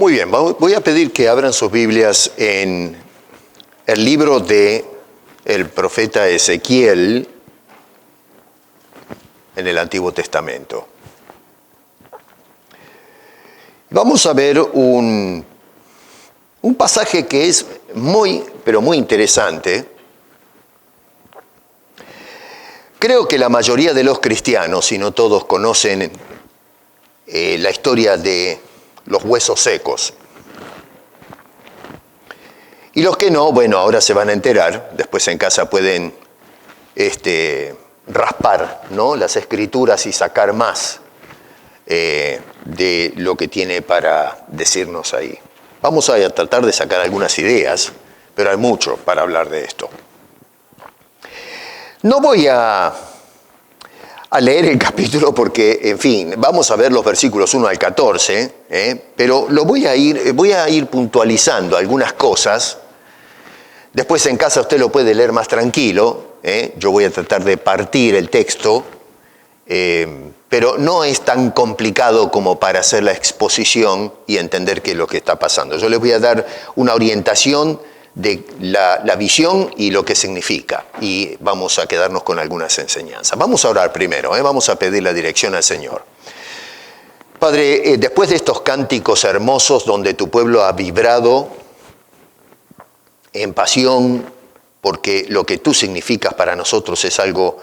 Muy bien, voy a pedir que abran sus Biblias en el libro de el profeta Ezequiel en el Antiguo Testamento. Vamos a ver un pasaje que es muy, pero muy interesante. Creo que la mayoría de los cristianos, si no todos, conocen la historia de los huesos secos. Y los que no, bueno, ahora se van a enterar, después en casa pueden raspar, ¿no?, las escrituras y sacar más de lo que tiene para decirnos ahí. Vamos a tratar de sacar algunas ideas, pero hay mucho para hablar de esto. No voy a leer el capítulo porque, en fin, vamos a ver los versículos 1 al 14, pero voy a ir puntualizando algunas cosas. Después en casa usted lo puede leer más tranquilo. Yo voy a tratar de partir el texto, pero no es tan complicado como para hacer la exposición y entender qué es lo que está pasando. Yo les voy a dar una orientación de la visión y lo que significa, y vamos a quedarnos con algunas enseñanzas. Vamos a orar primero, vamos a pedir la dirección al Señor. Padre, después de estos cánticos hermosos donde tu pueblo ha vibrado en pasión, porque lo que tú significas para nosotros es algo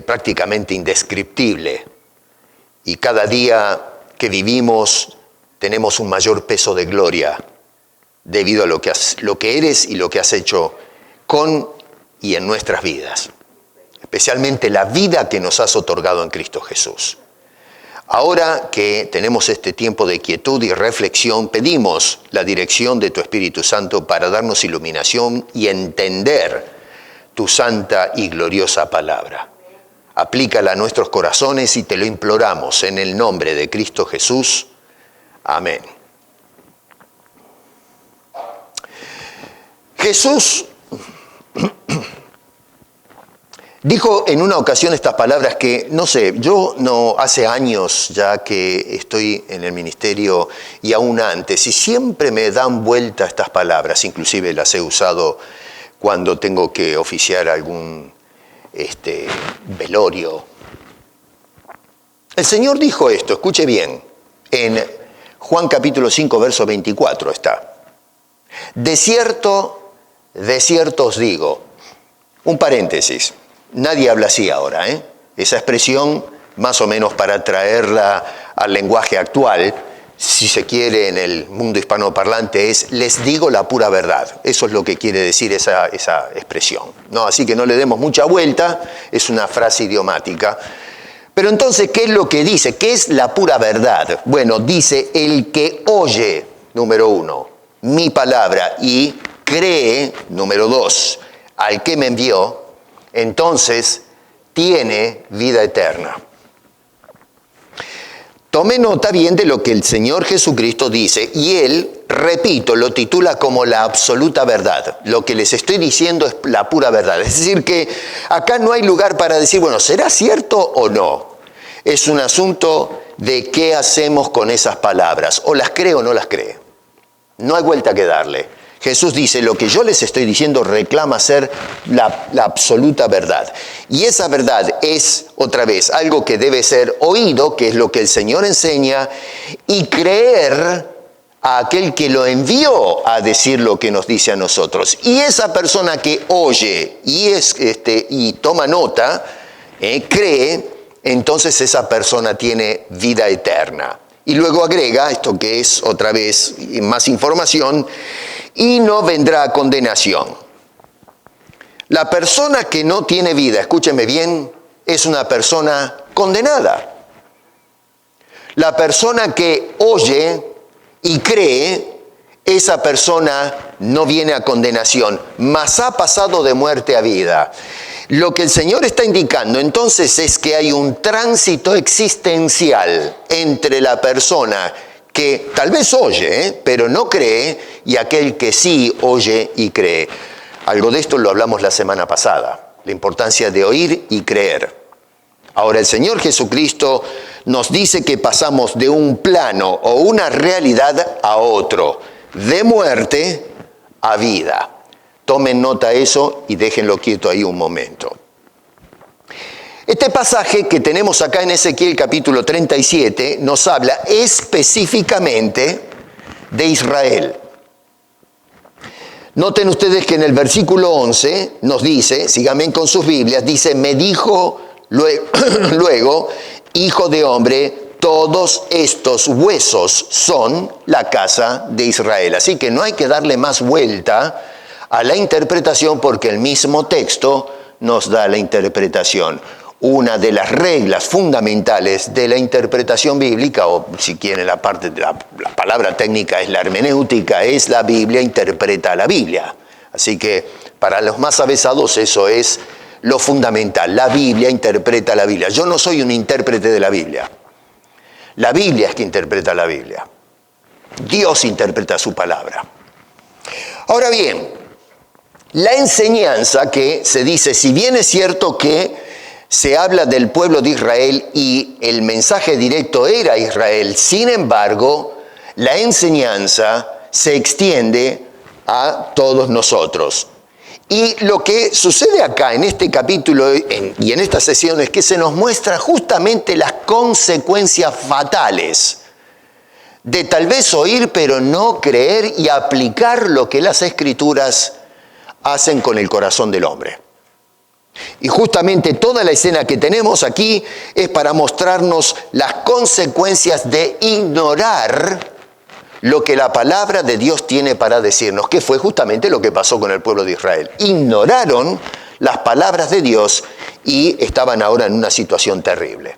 prácticamente indescriptible, y cada día que vivimos tenemos un mayor peso de gloria, debido a lo que eres y lo que has hecho con y en nuestras vidas, especialmente la vida que nos has otorgado en Cristo Jesús. Ahora que tenemos este tiempo de quietud y reflexión, pedimos la dirección de tu Espíritu Santo para darnos iluminación y entender tu santa y gloriosa palabra. Aplícala a nuestros corazones y te lo imploramos en el nombre de Cristo Jesús. Amén. Jesús dijo en una ocasión estas palabras que, no sé, yo no hace años ya que estoy en el ministerio y aún antes, y siempre me dan vuelta estas palabras, inclusive las he usado cuando tengo que oficiar algún velorio. El Señor dijo esto, escuche bien, en Juan capítulo 5, verso 24 está. De cierto os digo, un paréntesis, nadie habla así ahora, Esa expresión, más o menos para traerla al lenguaje actual, si se quiere en el mundo hispanoparlante, es les digo la pura verdad. Eso es lo que quiere decir esa expresión, ¿no? Así que no le demos mucha vuelta, es una frase idiomática. Pero entonces, ¿qué es lo que dice? ¿Qué es la pura verdad? Bueno, dice, el que oye, número 1, mi palabra y cree, número 2, al que me envió, entonces tiene vida eterna. Tome nota bien de lo que el Señor Jesucristo dice, y Él, repito, lo titula como la absoluta verdad. Lo que les estoy diciendo es la pura verdad. Es decir, que acá no hay lugar para decir, bueno, ¿será cierto o no? Es un asunto de qué hacemos con esas palabras. O las cree o no las cree. No hay vuelta que darle. Jesús dice, lo que yo les estoy diciendo reclama ser la absoluta verdad. Y esa verdad es, otra vez, algo que debe ser oído, que es lo que el Señor enseña, y creer a aquel que lo envió a decir lo que nos dice a nosotros. Y esa persona que oye y toma nota, cree, entonces esa persona tiene vida eterna. Y luego agrega, esto que es otra vez más información, y no vendrá condenación. La persona que no tiene vida, escúcheme bien, es una persona condenada. La persona que oye y cree, esa persona no viene a condenación, mas ha pasado de muerte a vida. Lo que el Señor está indicando entonces es que hay un tránsito existencial entre la persona que tal vez oye, pero no cree, y aquel que sí oye y cree. Algo de esto lo hablamos la semana pasada, la importancia de oír y creer. Ahora, el Señor Jesucristo nos dice que pasamos de un plano o una realidad a otro, de muerte a vida. Tomen nota de eso y déjenlo quieto ahí un momento. Este pasaje que tenemos acá en Ezequiel capítulo 37 nos habla específicamente de Israel. Noten ustedes que en el versículo 11 nos dice, síganme con sus Biblias, dice, me dijo luego, hijo de hombre, todos estos huesos son la casa de Israel. Así que no hay que darle más vuelta a la interpretación porque el mismo texto nos da la interpretación. Una de las reglas fundamentales de la interpretación bíblica, o si quieren la parte de la palabra técnica es la hermenéutica, es la Biblia interpreta la Biblia. Así que para los más avesados eso es lo fundamental. La Biblia interpreta la Biblia. Yo no soy un intérprete de la Biblia. La Biblia es que interpreta la Biblia. Dios interpreta su palabra. Ahora bien, la enseñanza que se dice, si bien es cierto que se habla del pueblo de Israel y el mensaje directo era Israel, sin embargo, la enseñanza se extiende a todos nosotros. Y lo que sucede acá en este capítulo y en esta sesión es que se nos muestra justamente las consecuencias fatales de tal vez oír pero no creer y aplicar lo que las Escrituras hacen con el corazón del hombre. Y justamente toda la escena que tenemos aquí es para mostrarnos las consecuencias de ignorar lo que la palabra de Dios tiene para decirnos, que fue justamente lo que pasó con el pueblo de Israel. Ignoraron las palabras de Dios y estaban ahora en una situación terrible.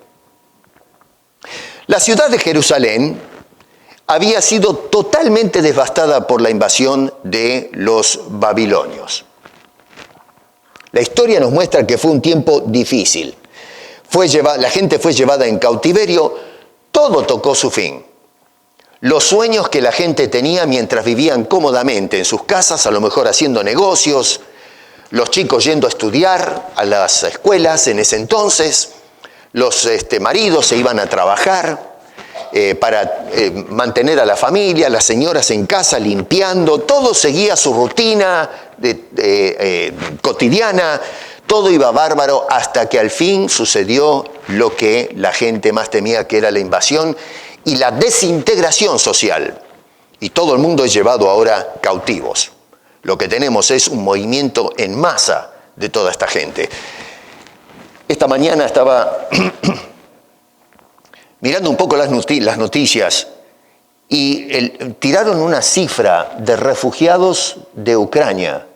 La ciudad de Jerusalén había sido totalmente devastada por la invasión de los babilonios. La historia nos muestra que fue un tiempo difícil. La gente fue llevada en cautiverio, todo tocó su fin. Los sueños que la gente tenía mientras vivían cómodamente en sus casas, a lo mejor haciendo negocios, los chicos yendo a estudiar a las escuelas en ese entonces, los maridos se iban a trabajar para mantener a la familia, las señoras en casa limpiando, todo seguía su rutina cotidiana, todo iba bárbaro hasta que al fin sucedió lo que la gente más temía, que era la invasión y la desintegración social. Y todo el mundo es llevado ahora cautivos. Lo que tenemos es un movimiento en masa de toda esta gente. Esta mañana estaba mirando un poco las noticias y tiraron una cifra de refugiados de Ucrania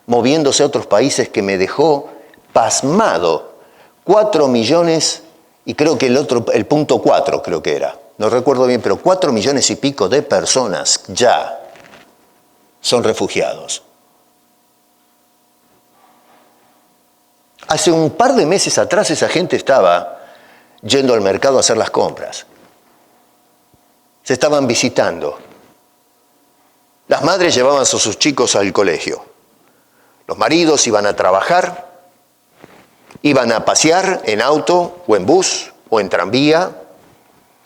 moviéndose a otros países que me dejó pasmado. 4 millones, y creo que el punto 4 creo que era, no recuerdo bien, pero 4 millones y pico de personas ya son refugiados. Hace un par de meses atrás esa gente estaba yendo al mercado a hacer las compras. Se estaban visitando. Las madres llevaban a sus chicos al colegio. Los maridos iban a trabajar, iban a pasear en auto o en bus o en tranvía.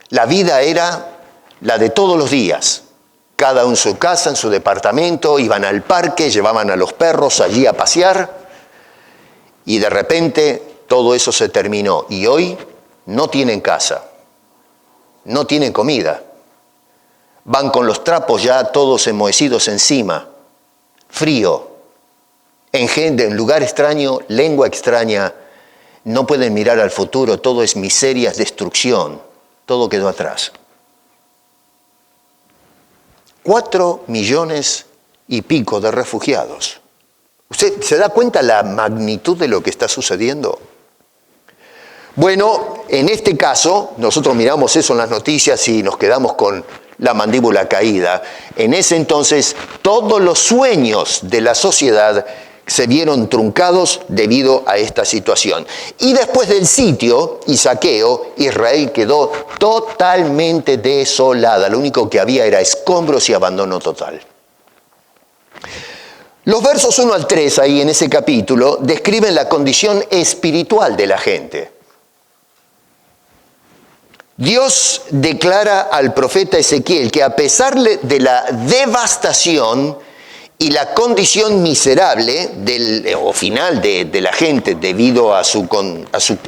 La vida era la de todos los días. Cada uno en su casa, en su departamento, iban al parque, llevaban a los perros allí a pasear. Y de repente todo eso se terminó. Y hoy no tienen casa, no tienen comida. Van con los trapos ya todos enmohecidos encima. Frío. En lugar extraño, lengua extraña. No pueden mirar al futuro. Todo es miseria, es destrucción. Todo quedó atrás. 4 millones y pico de refugiados. ¿Usted se da cuenta la magnitud de lo que está sucediendo? Bueno, en este caso, nosotros miramos eso en las noticias y nos quedamos con la mandíbula caída. En ese entonces, todos los sueños de la sociedad se vieron truncados debido a esta situación. Y después del sitio y saqueo, Israel quedó totalmente desolada. Lo único que había era escombros y abandono total. Los versos 1 al 3 ahí en ese capítulo describen la condición espiritual de la gente. Dios declara al profeta Ezequiel que a pesar de la devastación y la condición miserable final de la gente debido a su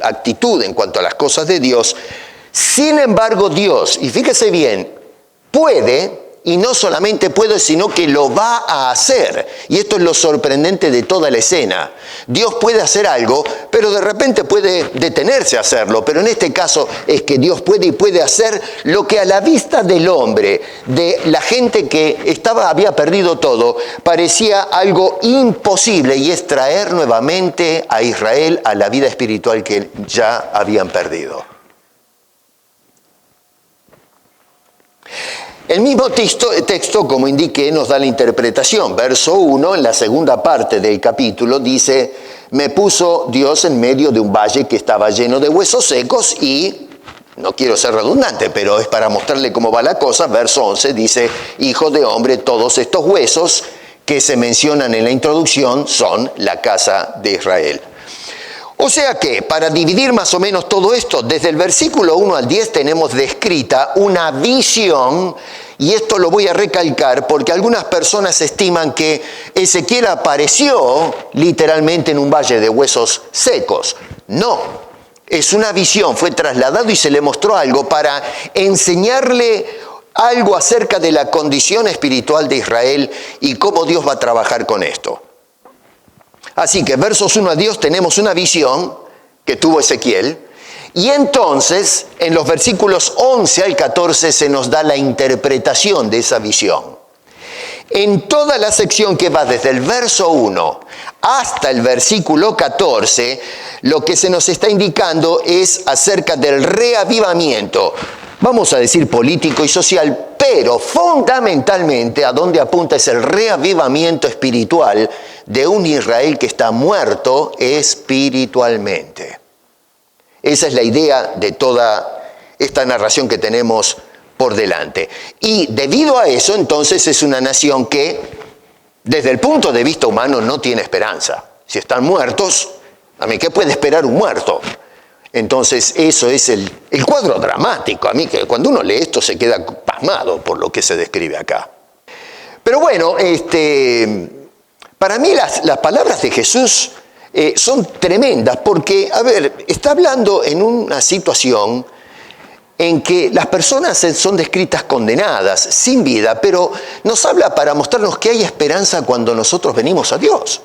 actitud en cuanto a las cosas de Dios, sin embargo Dios, y fíjese bien, puede. Y no solamente puede, sino que lo va a hacer. Y esto es lo sorprendente de toda la escena. Dios puede hacer algo, pero de repente puede detenerse a hacerlo. Pero en este caso es que Dios puede y puede hacer lo que a la vista del hombre, de la gente que había perdido todo, parecía algo imposible, y es traer nuevamente a Israel a la vida espiritual que ya habían perdido. El mismo texto, como indiqué, nos da la interpretación. Verso 1, en la segunda parte del capítulo, dice: me puso Dios en medio de un valle que estaba lleno de huesos secos y, no quiero ser redundante, pero es para mostrarle cómo va la cosa, verso 11 dice: hijo de hombre, todos estos huesos que se mencionan en la introducción son la casa de Israel. O sea que, para dividir más o menos todo esto, desde el versículo 1 al 10 tenemos descrita una visión, y esto lo voy a recalcar porque algunas personas estiman que Ezequiel apareció literalmente en un valle de huesos secos. No, es una visión, fue trasladado y se le mostró algo para enseñarle algo acerca de la condición espiritual de Israel y cómo Dios va a trabajar con esto. Así que versos 1 a 10 tenemos una visión que tuvo Ezequiel, y entonces en los versículos 11 al 14 se nos da la interpretación de esa visión. En toda la sección que va desde el verso 1 hasta el versículo 14, lo que se nos está indicando es acerca del reavivamiento, vamos a decir político y social, pero fundamentalmente a donde apunta es el reavivamiento espiritual de un Israel que está muerto espiritualmente. Esa es la idea de toda esta narración que tenemos por delante. Y debido a eso, entonces, es una nación que, desde el punto de vista humano, no tiene esperanza. Si están muertos, ¿a mí qué puede esperar un muerto? Entonces, eso es el cuadro dramático. A mí, que cuando uno lee esto, se queda pasmado por lo que se describe acá. Pero bueno, para mí las palabras de Jesús son tremendas porque, a ver, está hablando en una situación en que las personas son descritas condenadas, sin vida, pero nos habla para mostrarnos que hay esperanza cuando nosotros venimos a Dios.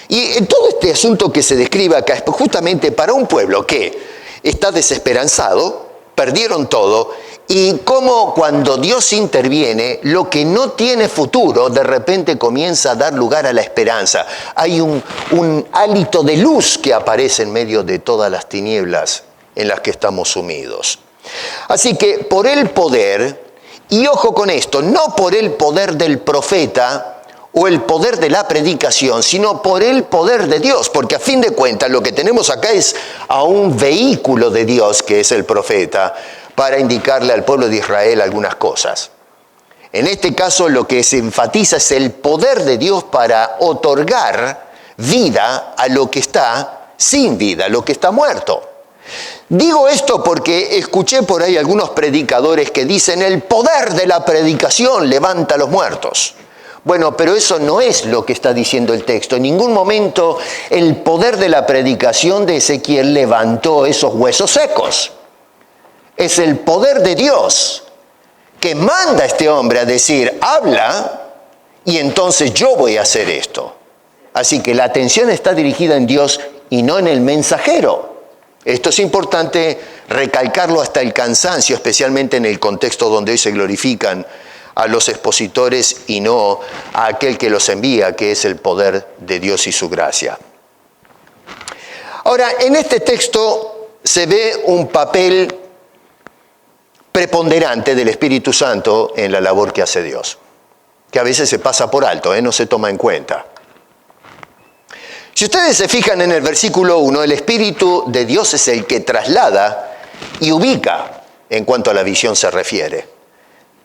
Y en todo este asunto que se describe acá es justamente para un pueblo que está desesperanzado, perdieron todo, y como cuando Dios interviene, lo que no tiene futuro de repente comienza a dar lugar a la esperanza. Hay un hálito de luz que aparece en medio de todas las tinieblas en las que estamos sumidos. Así que por el poder, y ojo con esto, no por el poder del profeta o el poder de la predicación, sino por el poder de Dios, porque a fin de cuentas lo que tenemos acá es a un vehículo de Dios, que es el profeta, para indicarle al pueblo de Israel algunas cosas. En este caso lo que se enfatiza es el poder de Dios para otorgar vida a lo que está sin vida, a lo que está muerto. Digo esto porque escuché por ahí algunos predicadores que dicen: el poder de la predicación levanta a los muertos. Bueno, pero eso no es lo que está diciendo el texto. En ningún momento el poder de la predicación de Ezequiel levantó esos huesos secos. Es el poder de Dios que manda a este hombre a decir: habla, y entonces yo voy a hacer esto. Así que la atención está dirigida en Dios y no en el mensajero. Esto es importante recalcarlo hasta el cansancio, especialmente en el contexto donde hoy se glorifican a los expositores y no a aquel que los envía, que es el poder de Dios y su gracia. Ahora, en este texto se ve un papel preponderante del Espíritu Santo en la labor que hace Dios, que a veces se pasa por alto, no se toma en cuenta. Si ustedes se fijan en el versículo 1, el Espíritu de Dios es el que traslada y ubica en cuanto a la visión se refiere.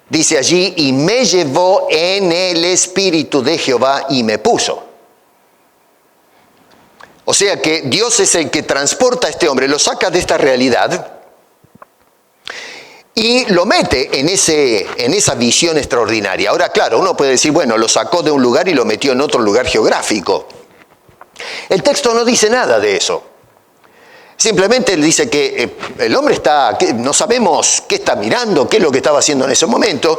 Dice allí, y me llevó en el Espíritu de Jehová y me puso. O sea que Dios es el que transporta a este hombre, lo saca de esta realidad y lo mete en esa visión extraordinaria. Ahora, claro, uno puede decir, bueno, lo sacó de un lugar y lo metió en otro lugar geográfico. El texto no dice nada de eso. Simplemente dice que el hombre no sabemos qué está mirando, qué es lo que estaba haciendo en ese momento,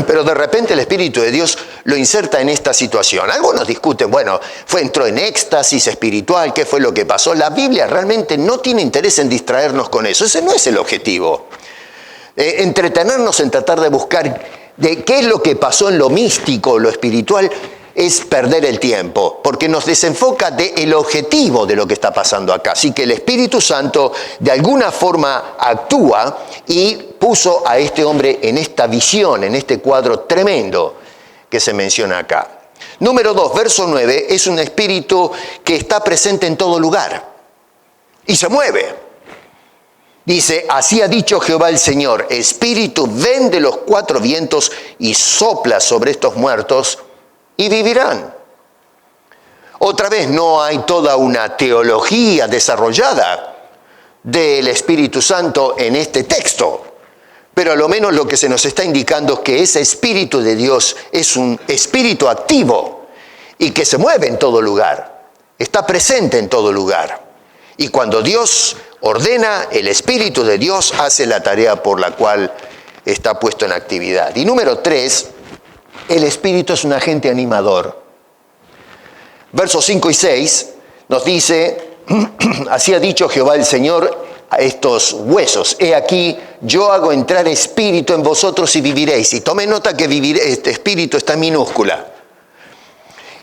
pero de repente el Espíritu de Dios lo inserta en esta situación. Algunos discuten, bueno, entró en éxtasis espiritual, ¿qué fue lo que pasó? La Biblia realmente no tiene interés en distraernos con eso, ese no es el objetivo. Entretenernos en tratar de buscar de qué es lo que pasó en lo místico, lo espiritual, es perder el tiempo, porque nos desenfoca del objetivo de lo que está pasando acá. Así que el Espíritu Santo de alguna forma actúa y puso a este hombre en esta visión, en este cuadro tremendo que se menciona acá. Número 2, verso 9, es un espíritu que está presente en todo lugar y se mueve. Dice, así ha dicho Jehová el Señor, Espíritu, ven de los cuatro vientos y sopla sobre estos muertos y vivirán. Otra vez, no hay toda una teología desarrollada del Espíritu Santo en este texto, pero a lo menos lo que se nos está indicando es que ese Espíritu de Dios es un espíritu activo y que se mueve en todo lugar, está presente en todo lugar. Y cuando Dios ordena, el Espíritu de Dios hace la tarea por la cual está puesto en actividad. Y número 3, el Espíritu es un agente animador. Versos 5 y 6 nos dice, así ha dicho Jehová el Señor a estos huesos, he aquí, yo hago entrar espíritu en vosotros y viviréis. Y tome nota que este espíritu está en minúscula.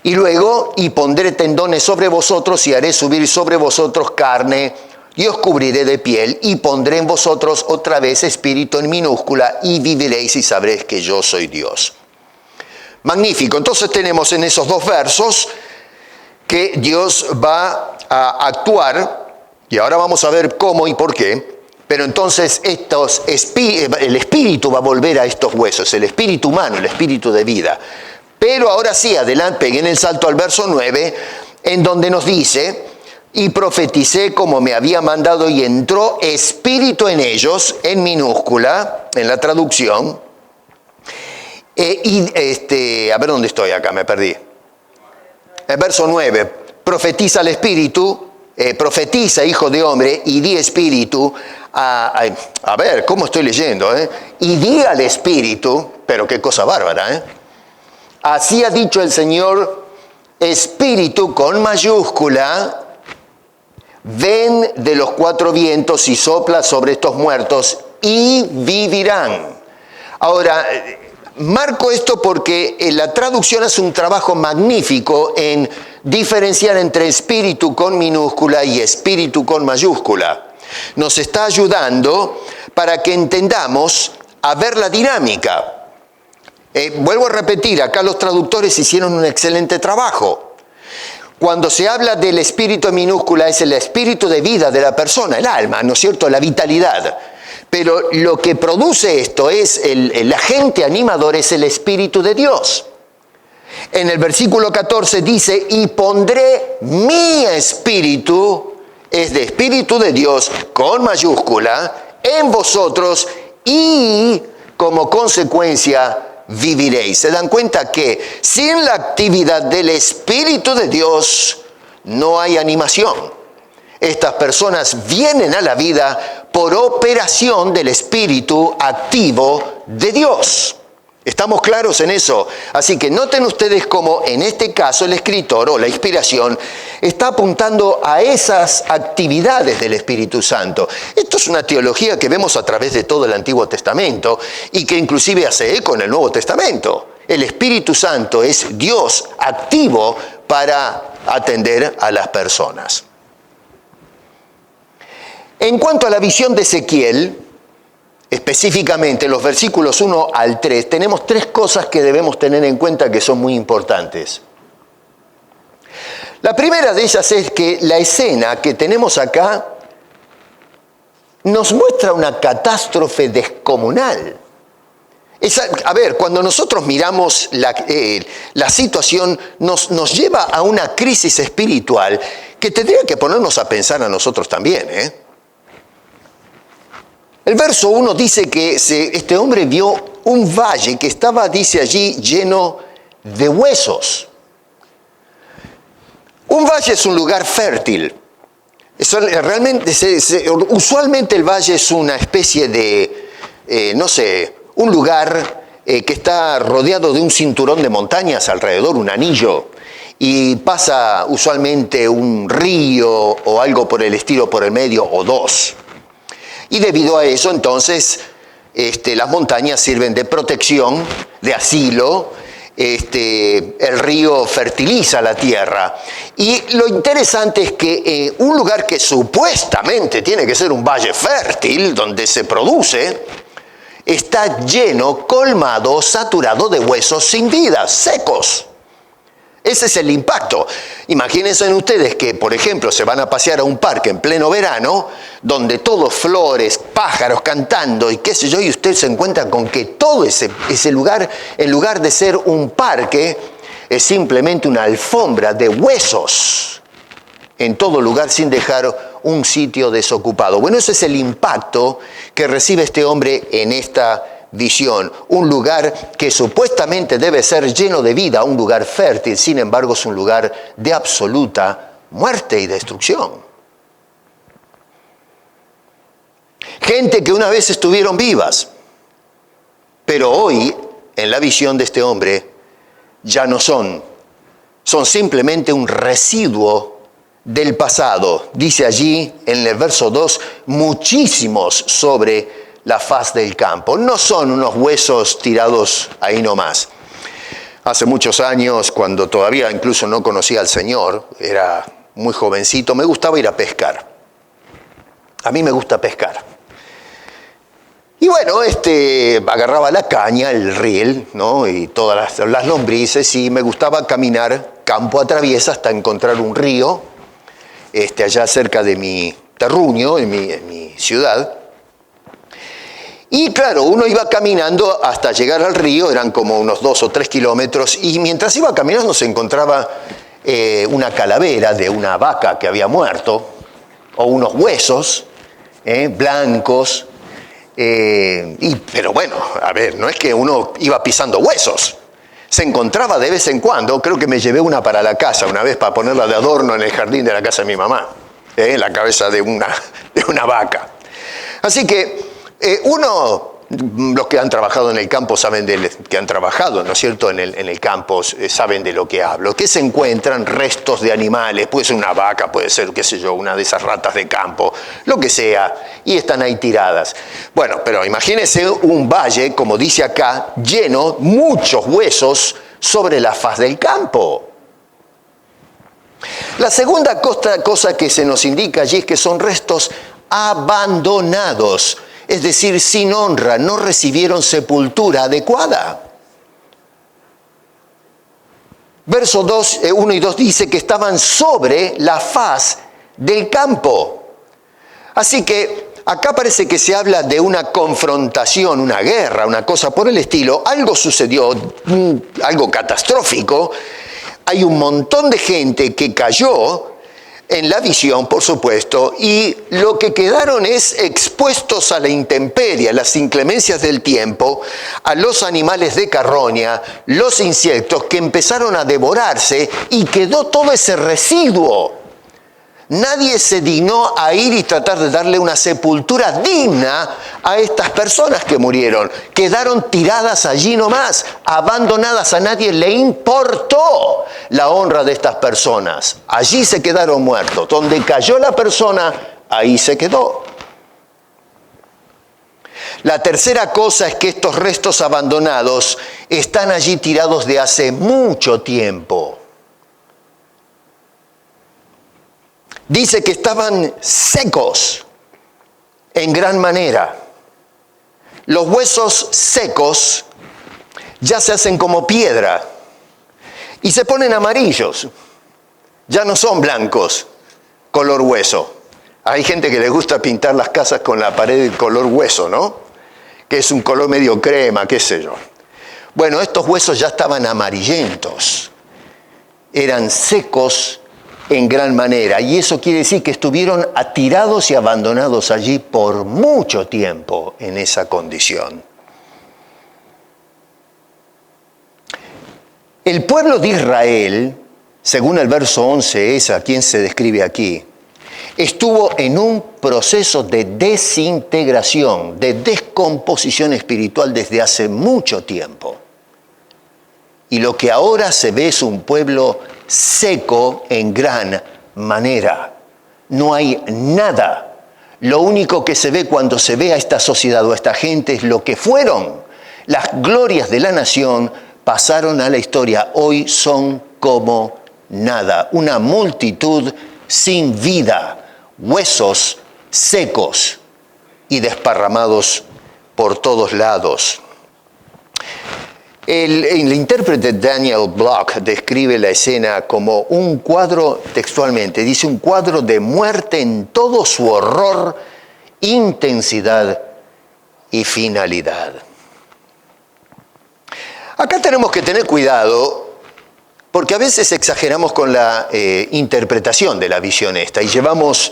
Y luego, y pondré tendones sobre vosotros y haré subir sobre vosotros carne y os cubriré de piel y pondré en vosotros otra vez espíritu en minúscula y viviréis y sabréis que yo soy Dios. Magnífico. Entonces tenemos en esos dos versos que Dios va a actuar, y ahora vamos a ver cómo y por qué, pero entonces el espíritu va a volver a estos huesos, el espíritu humano, el espíritu de vida. Pero ahora sí, adelante, peguen el salto al verso 9, en donde nos dice, y profeticé como me había mandado y entró espíritu en ellos, en minúscula, en la traducción. A ver dónde estoy acá, me perdí. El verso 9, profetiza al espíritu, profetiza, hijo de hombre, y di espíritu, a ver, ¿cómo estoy leyendo? Y di al espíritu, pero qué cosa bárbara, así ha dicho el Señor, espíritu con mayúscula, ven de los cuatro vientos y sopla sobre estos muertos y vivirán. Ahora, marco esto porque la traducción hace un trabajo magnífico en diferenciar entre espíritu con minúscula y espíritu con mayúscula. Nos está ayudando para que entendamos a ver la dinámica. Vuelvo a repetir, acá los traductores hicieron un excelente trabajo. Cuando se habla del espíritu en minúscula es el espíritu de vida de la persona, el alma, ¿no es cierto?, la vitalidad. Pero lo que produce esto es, el agente animador es el Espíritu de Dios. En el versículo 14 dice, y pondré mi espíritu, es de Espíritu de Dios, con mayúscula, en vosotros, y como consecuencia viviréis. ¿Se dan cuenta que sin la actividad del Espíritu de Dios no hay animación? Estas personas vienen a la vida por operación del Espíritu activo de Dios. ¿Estamos claros en eso? Así que noten ustedes cómo en este caso el escritor o la inspiración está apuntando a esas actividades del Espíritu Santo. Esto es una teología que vemos a través de todo el Antiguo Testamento y que inclusive hace eco en el Nuevo Testamento. El Espíritu Santo es Dios activo para atender a las personas. En cuanto a la visión de Ezequiel, específicamente los versículos 1 al 3, tenemos 3 cosas que debemos tener en cuenta que son muy importantes. La primera de ellas es que la escena que tenemos acá nos muestra una catástrofe descomunal. Cuando nosotros miramos la situación, nos lleva a una crisis espiritual que tendría que ponernos a pensar a nosotros también, El verso 1 dice que este hombre vio un valle que estaba, dice allí, lleno de huesos. Un valle es un lugar fértil. Usualmente el valle es una especie de, un lugar que está rodeado de un cinturón de montañas alrededor, un anillo, y pasa usualmente un río o algo por el estilo por el medio o dos. Y debido a eso, entonces, las montañas sirven de protección, de asilo. El río fertiliza la tierra. Y lo interesante es que un lugar que supuestamente tiene que ser un valle fértil, donde se produce, está lleno, colmado, saturado de huesos sin vida, secos. Ese es el impacto. Imagínense ustedes que, por ejemplo, se van a pasear a un parque en pleno verano, donde todo flores, pájaros cantando y qué sé yo, y usted se encuentra con que todo ese lugar, en lugar de ser un parque, es simplemente una alfombra de huesos en todo lugar sin dejar un sitio desocupado. Bueno, ese es el impacto que recibe este hombre en esta visión. Un lugar que supuestamente debe ser lleno de vida, un lugar fértil, sin embargo es un lugar de absoluta muerte y destrucción. Gente que una vez estuvieron vivas, pero hoy, en la visión de este hombre, ya no son. Son simplemente un residuo del pasado. Dice allí, en el verso 2, muchísimos sobre la faz del campo. No son unos huesos tirados ahí nomás. Hace muchos años, cuando todavía incluso no conocía al Señor, era muy jovencito, me gustaba ir a pescar. A mí me gusta pescar. Y bueno, agarraba la caña, el riel, ¿no? Y todas las lombrices, y me gustaba caminar campo a traviesa hasta encontrar un río, allá cerca de mi terruño, en mi ciudad. Y claro, uno iba caminando hasta llegar al río, eran como unos 2 o 3 kilómetros, y mientras iba caminando se encontraba una calavera de una vaca que había muerto, o unos huesos blancos, pero bueno, a ver, no es que uno iba pisando huesos, se encontraba de vez en cuando. Creo que me llevé una para la casa una vez para ponerla de adorno en el jardín de la casa de mi mamá, la cabeza de una vaca. Así que los que han trabajado en el campo saben que han trabajado, ¿no es cierto?, en el campo, saben de lo que hablo, que se encuentran restos de animales, puede ser una vaca, puede ser, qué sé yo, una de esas ratas de campo, lo que sea, y están ahí tiradas. Bueno, pero imagínense un valle, como dice acá, lleno, muchos huesos sobre la faz del campo. La segunda cosa que se nos indica allí es que son restos abandonados. Es decir, sin honra, no recibieron sepultura adecuada. Verso 1 y 2 dice que estaban sobre la faz del campo. Así que acá parece que se habla de una confrontación, una guerra, una cosa por el estilo. Algo sucedió, algo catastrófico. Hay un montón de gente que cayó en la visión, por supuesto, y lo que quedaron es expuestos a la intemperie, a las inclemencias del tiempo, a los animales de carroña, los insectos que empezaron a devorarse y quedó todo ese residuo Nadie se dignó a ir y tratar de darle una sepultura digna a estas personas que murieron. Quedaron tiradas allí nomás, abandonadas. A nadie le importó la honra de estas personas. Allí se quedaron muertos. Donde cayó la persona, ahí se quedó. La tercera cosa es que estos restos abandonados están allí tirados de hace mucho tiempo. Dice que estaban secos en gran manera. Los huesos secos ya se hacen como piedra y se ponen amarillos. Ya no son blancos, color hueso. Hay gente que le gusta pintar las casas con la pared de color hueso, ¿no? Que es un color medio crema, qué sé yo. Bueno, estos huesos ya estaban amarillentos. Eran secos en gran manera. Y eso quiere decir que estuvieron atirados y abandonados allí por mucho tiempo en esa condición. El pueblo de Israel, según el verso 11, es a quien se describe aquí, estuvo en un proceso de desintegración, de descomposición espiritual desde hace mucho tiempo. Y lo que ahora se ve es un pueblo seco en gran manera. No hay nada. Lo único que se ve cuando se ve a esta sociedad o a esta gente es lo que fueron. Las glorias de la nación pasaron a la historia. Hoy son como nada. Una multitud sin vida. Huesos secos y desparramados por todos lados. El intérprete Daniel Block describe la escena como un cuadro, textualmente, dice un cuadro de muerte en todo su horror, intensidad y finalidad. Acá tenemos que tener cuidado porque a veces exageramos con la interpretación de la visión esta y llevamos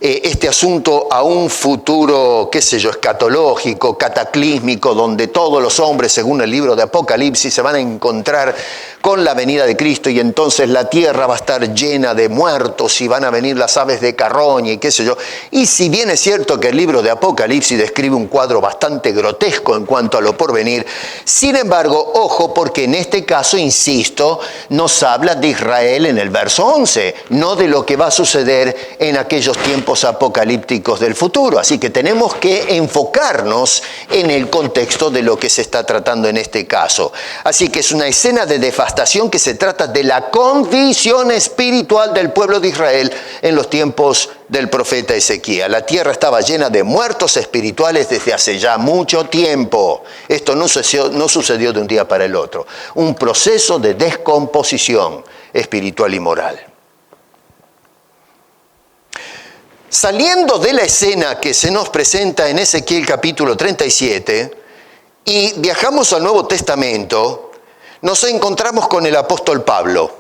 este asunto a un futuro, qué sé yo, escatológico, cataclísmico, donde todos los hombres, según el libro de Apocalipsis, se van a encontrar con la venida de Cristo y entonces la tierra va a estar llena de muertos y van a venir las aves de carroña y qué sé yo. Y si bien es cierto que el libro de Apocalipsis describe un cuadro bastante grotesco en cuanto a lo porvenir, sin embargo, ojo, porque en este caso, insisto, nos habla de Israel en el verso 11, no de lo que va a suceder en aquellos tiempos apocalípticos del futuro. Así que tenemos que enfocarnos en el contexto de lo que se está tratando en este caso. Así que es una escena de devastación que se trata de la condición espiritual del pueblo de Israel en los tiempos del profeta Ezequiel. La tierra estaba llena de muertos espirituales desde hace ya mucho tiempo. Esto no sucedió de un día para el otro. Un proceso de descomposición espiritual y moral. Saliendo de la escena que se nos presenta en Ezequiel capítulo 37 y viajamos al Nuevo Testamento, nos encontramos con el apóstol Pablo.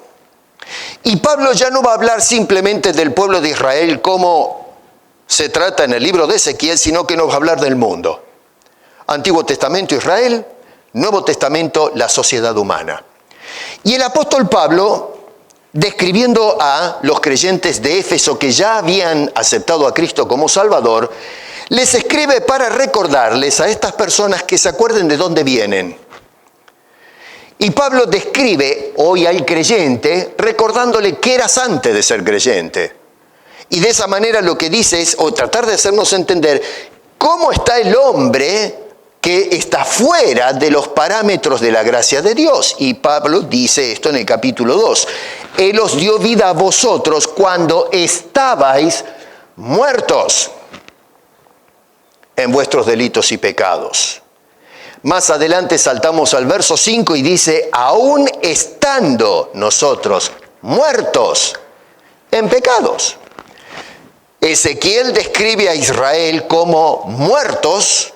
Y Pablo ya no va a hablar simplemente del pueblo de Israel como se trata en el libro de Ezequiel, sino que nos va a hablar del mundo. Antiguo Testamento Israel, Nuevo Testamento la sociedad humana. Y el apóstol Pablo, describiendo a los creyentes de Éfeso que ya habían aceptado a Cristo como Salvador, les escribe para recordarles a estas personas que se acuerden de dónde vienen. Y Pablo describe hoy al creyente recordándole qué eras antes de ser creyente. Y de esa manera lo que dice es, o tratar de hacernos entender, cómo está el hombre que está fuera de los parámetros de la gracia de Dios. Y Pablo dice esto en el capítulo 2. Él os dio vida a vosotros cuando estabais muertos en vuestros delitos y pecados. Más adelante saltamos al verso 5 y dice, aún estando nosotros muertos en pecados. Ezequiel describe a Israel como muertos.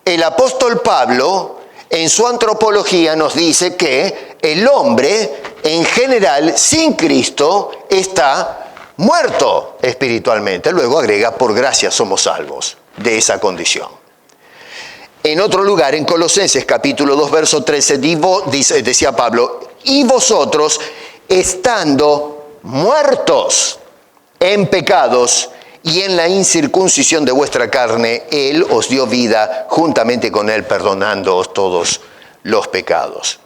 El apóstol Pablo, en su antropología, nos dice que el hombre, en general, sin Cristo, está muerto espiritualmente. Luego agrega, por gracia somos salvos de esa condición. En otro lugar, en Colosenses capítulo 2, verso 13, decía Pablo, y vosotros, estando muertos en pecados y en la incircuncisión de vuestra carne, Él os dio vida juntamente con Él, perdonándoos todos los pecados.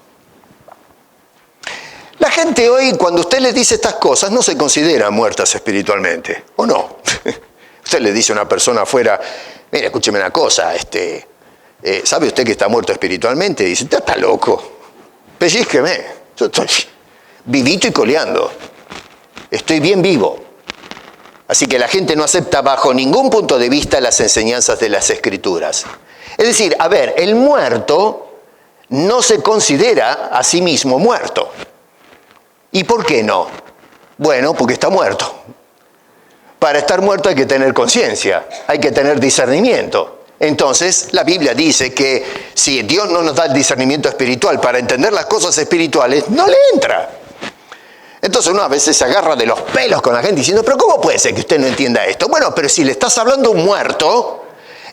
La gente hoy, cuando usted les dice estas cosas, no se considera muertas espiritualmente, ¿o no? Usted le dice a una persona afuera, mire, escúcheme una cosa, ¿sabe usted que está muerto espiritualmente? Y dice, usted está loco, pellizqueme, yo estoy vivito y coleando, estoy bien vivo. Así que la gente no acepta bajo ningún punto de vista las enseñanzas de las Escrituras. Es decir, a ver, el muerto no se considera a sí mismo muerto. ¿Y por qué no? Bueno, porque está muerto. Para estar muerto hay que tener conciencia, hay que tener discernimiento. Entonces, la Biblia dice que si Dios no nos da el discernimiento espiritual para entender las cosas espirituales, no le entra. Entonces uno a veces se agarra de los pelos con la gente diciendo, pero ¿cómo puede ser que usted no entienda esto? Bueno, pero si le estás hablando a un muerto,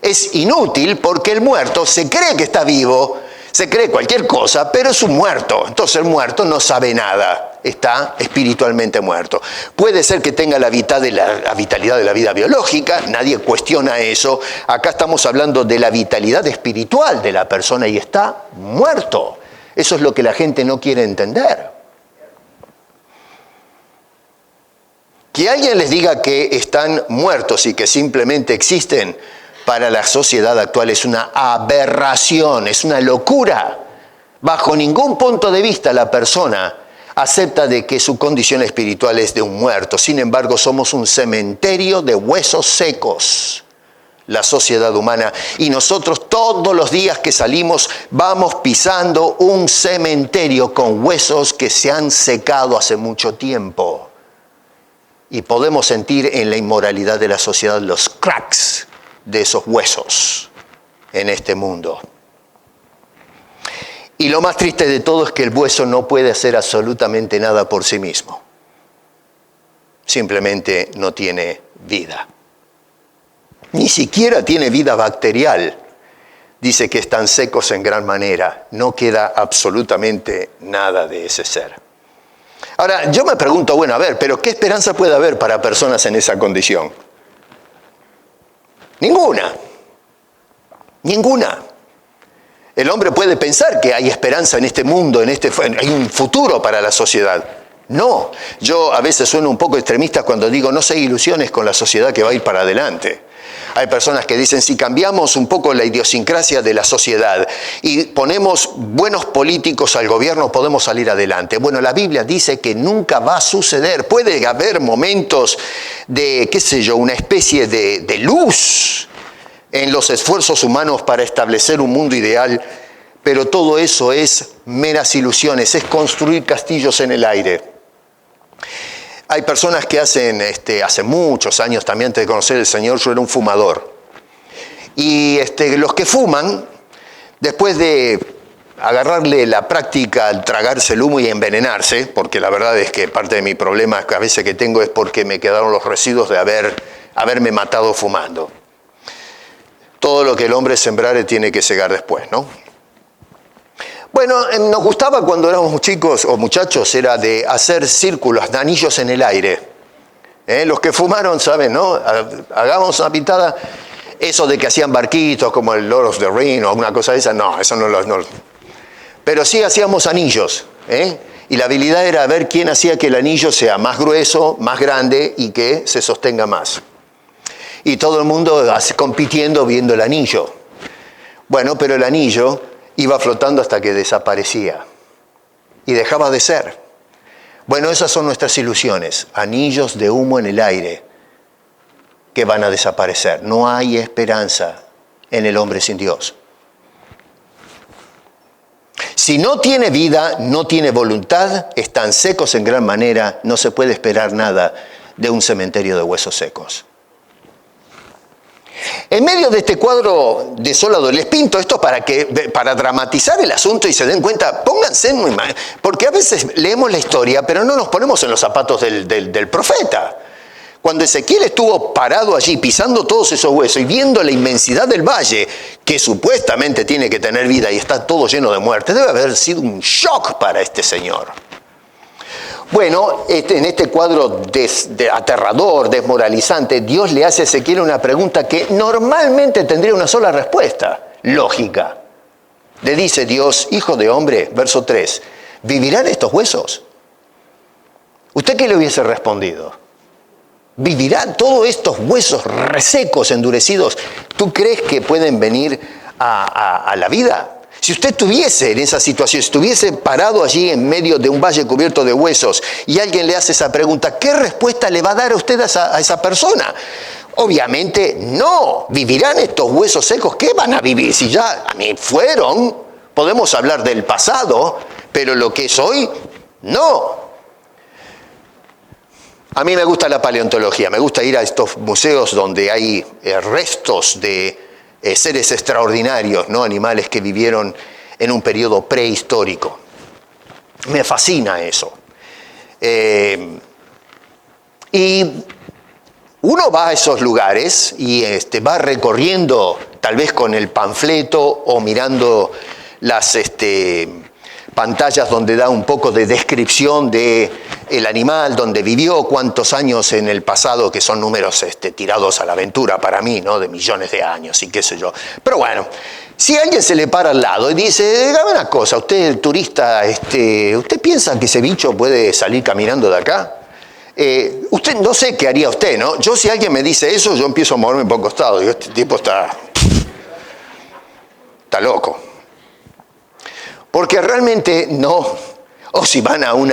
es inútil porque el muerto se cree que está vivo, se cree cualquier cosa, pero es un muerto. Entonces el muerto no sabe nada, está espiritualmente muerto. Puede ser que tenga la vitalidad de la vida biológica, nadie cuestiona eso. Acá estamos hablando de la vitalidad espiritual de la persona y está muerto. Eso es lo que la gente no quiere entender. Que alguien les diga que están muertos y que simplemente existen para la sociedad actual es una aberración, es una locura. Bajo ningún punto de vista la persona acepta de que su condición espiritual es de un muerto. Sin embargo, somos un cementerio de huesos secos, la sociedad humana. Y nosotros todos los días que salimos vamos pisando un cementerio con huesos que se han secado hace mucho tiempo. Y podemos sentir en la inmoralidad de la sociedad los cracks de esos huesos en este mundo. Y lo más triste de todo es que el hueso no puede hacer absolutamente nada por sí mismo. Simplemente no tiene vida. Ni siquiera tiene vida bacterial. Dice que están secos en gran manera. No queda absolutamente nada de ese ser. Ahora, yo me pregunto, bueno, a ver, pero ¿qué esperanza puede haber para personas en esa condición? Ninguna. Ninguna. El hombre puede pensar que hay esperanza en este mundo, hay un futuro para la sociedad. No. Yo a veces sueno un poco extremista cuando digo, no se ilusiones con la sociedad que va a ir para adelante. Hay personas que dicen, si cambiamos un poco la idiosincrasia de la sociedad y ponemos buenos políticos al gobierno, podemos salir adelante. Bueno, la Biblia dice que nunca va a suceder. Puede haber momentos de, una especie de luz en los esfuerzos humanos para establecer un mundo ideal, pero todo eso es meras ilusiones, es construir castillos en el aire. Hay personas que hace muchos años, también antes de conocer al Señor, yo era un fumador. Y los que fuman, después de agarrarle la práctica al tragarse el humo y envenenarse, porque la verdad es que parte de mi problema a veces que tengo es porque me quedaron los residuos de haberme matado fumando. Todo lo que el hombre sembrare tiene que segar después, ¿no? Bueno, nos gustaba cuando éramos chicos o muchachos, era de hacer círculos, anillos en el aire. Los que fumaron saben, ¿no? Hagamos una pintada. Eso de que hacían barquitos como el Lord of the Rings o alguna cosa de esa, no, eso no. Pero sí hacíamos anillos, y la habilidad era ver quién hacía que el anillo sea más grueso, más grande y que se sostenga más. Y todo el mundo compitiendo viendo el anillo. Bueno, pero el anillo iba flotando hasta que desaparecía y dejaba de ser. Bueno, esas son nuestras ilusiones, anillos de humo en el aire que van a desaparecer. No hay esperanza en el hombre sin Dios. Si no tiene vida, no tiene voluntad, están secos en gran manera, no se puede esperar nada de un cementerio de huesos secos. En medio de este cuadro desolado, les pinto esto para dramatizar el asunto y se den cuenta, pónganse en porque a veces leemos la historia, pero no nos ponemos en los zapatos del profeta. Cuando Ezequiel estuvo parado allí, pisando todos esos huesos y viendo la inmensidad del valle, que supuestamente tiene que tener vida y está todo lleno de muerte, debe haber sido un shock para este señor. Bueno, en este cuadro aterrador, desmoralizante, Dios le hace a Ezequiel una pregunta que normalmente tendría una sola respuesta, lógica. Le dice Dios, hijo de hombre, verso 3, ¿vivirán estos huesos? ¿Usted qué le hubiese respondido? ¿Vivirán todos estos huesos resecos, endurecidos? ¿Tú crees que pueden venir a la vida? Si usted estuviese en esa situación, estuviese parado allí en medio de un valle cubierto de huesos y alguien le hace esa pregunta, ¿qué respuesta le va a dar a usted a esa persona? Obviamente no. ¿Vivirán estos huesos secos? ¿Qué van a vivir? Si ya fueron, podemos hablar del pasado, pero lo que es hoy, no. A mí me gusta la paleontología, me gusta ir a estos museos donde hay restos de seres extraordinarios, ¿no? Animales que vivieron en un periodo prehistórico. Me fascina eso. Y uno va a esos lugares y va recorriendo, tal vez con el panfleto o mirando las pantallas donde da un poco de descripción de el animal, donde vivió, cuántos años en el pasado, que son números tirados a la aventura para mí, ¿no? De millones de años y qué sé yo. Pero bueno, si alguien se le para al lado y dice, dígame una cosa, usted turista, ¿usted piensa que ese bicho puede salir caminando de acá? Usted no sé qué haría usted, ¿no? Yo si alguien me dice eso, yo empiezo a moverme por costado. Digo, este tipo está loco. Porque realmente no. O si van a un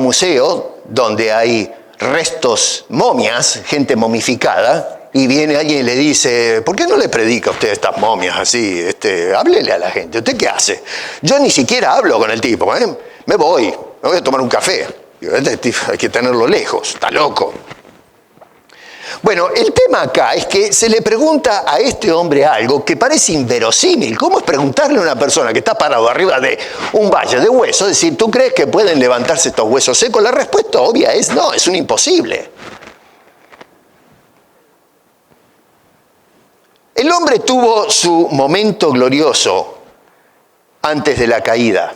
museo donde hay restos, momias, gente momificada, y viene alguien y le dice, ¿por qué no le predica a usted estas momias así? Háblele a la gente. ¿Usted qué hace? Yo ni siquiera hablo con el tipo, ¿eh? Me voy a tomar un café. Hay que tenerlo lejos, está loco. Bueno, el tema acá es que se le pregunta a este hombre algo que parece inverosímil. ¿Cómo es preguntarle a una persona que está parado arriba de un valle de huesos, decir, ¿tú crees que pueden levantarse estos huesos secos? La respuesta obvia es no, es un imposible. El hombre tuvo su momento glorioso antes de la caída.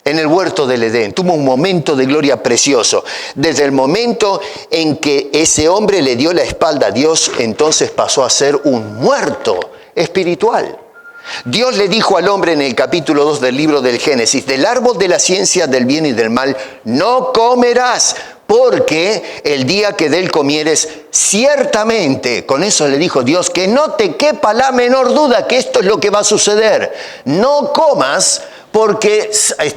En el huerto del Edén, tuvo un momento de gloria precioso. Desde el momento en que ese hombre le dio la espalda a Dios, entonces pasó a ser un muerto espiritual. Dios le dijo al hombre en el capítulo 2 del libro del Génesis, del árbol de la ciencia del bien y del mal no comerás, porque el día que de él comieres, ciertamente, con eso le dijo Dios, que no te quepa la menor duda que esto es lo que va a suceder. No comas, porque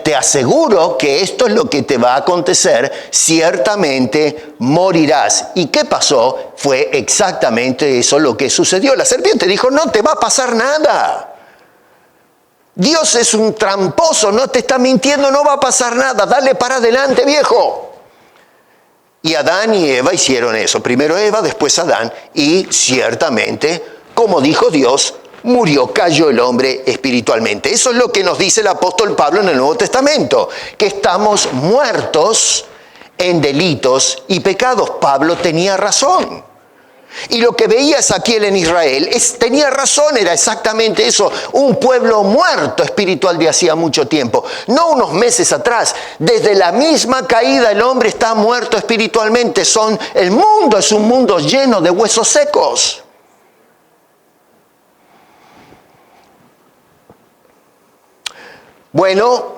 te aseguro que esto es lo que te va a acontecer, ciertamente morirás. ¿Y qué pasó? Fue exactamente eso lo que sucedió. La serpiente dijo, no te va a pasar nada. Dios es un tramposo, no te está mintiendo, no va a pasar nada, dale para adelante, viejo. Y Adán y Eva hicieron eso, primero Eva, después Adán, y ciertamente, como dijo Dios, cayó el hombre espiritualmente. Eso es lo que nos dice el apóstol Pablo en el Nuevo Testamento, que estamos muertos en delitos y pecados. Pablo tenía razón. Y lo que veía Ezequiel en Israel tenía razón, era exactamente eso, un pueblo muerto espiritual de hacía mucho tiempo, no unos meses atrás. Desde la misma caída el hombre está muerto espiritualmente. El mundo es un mundo lleno de huesos secos. Bueno,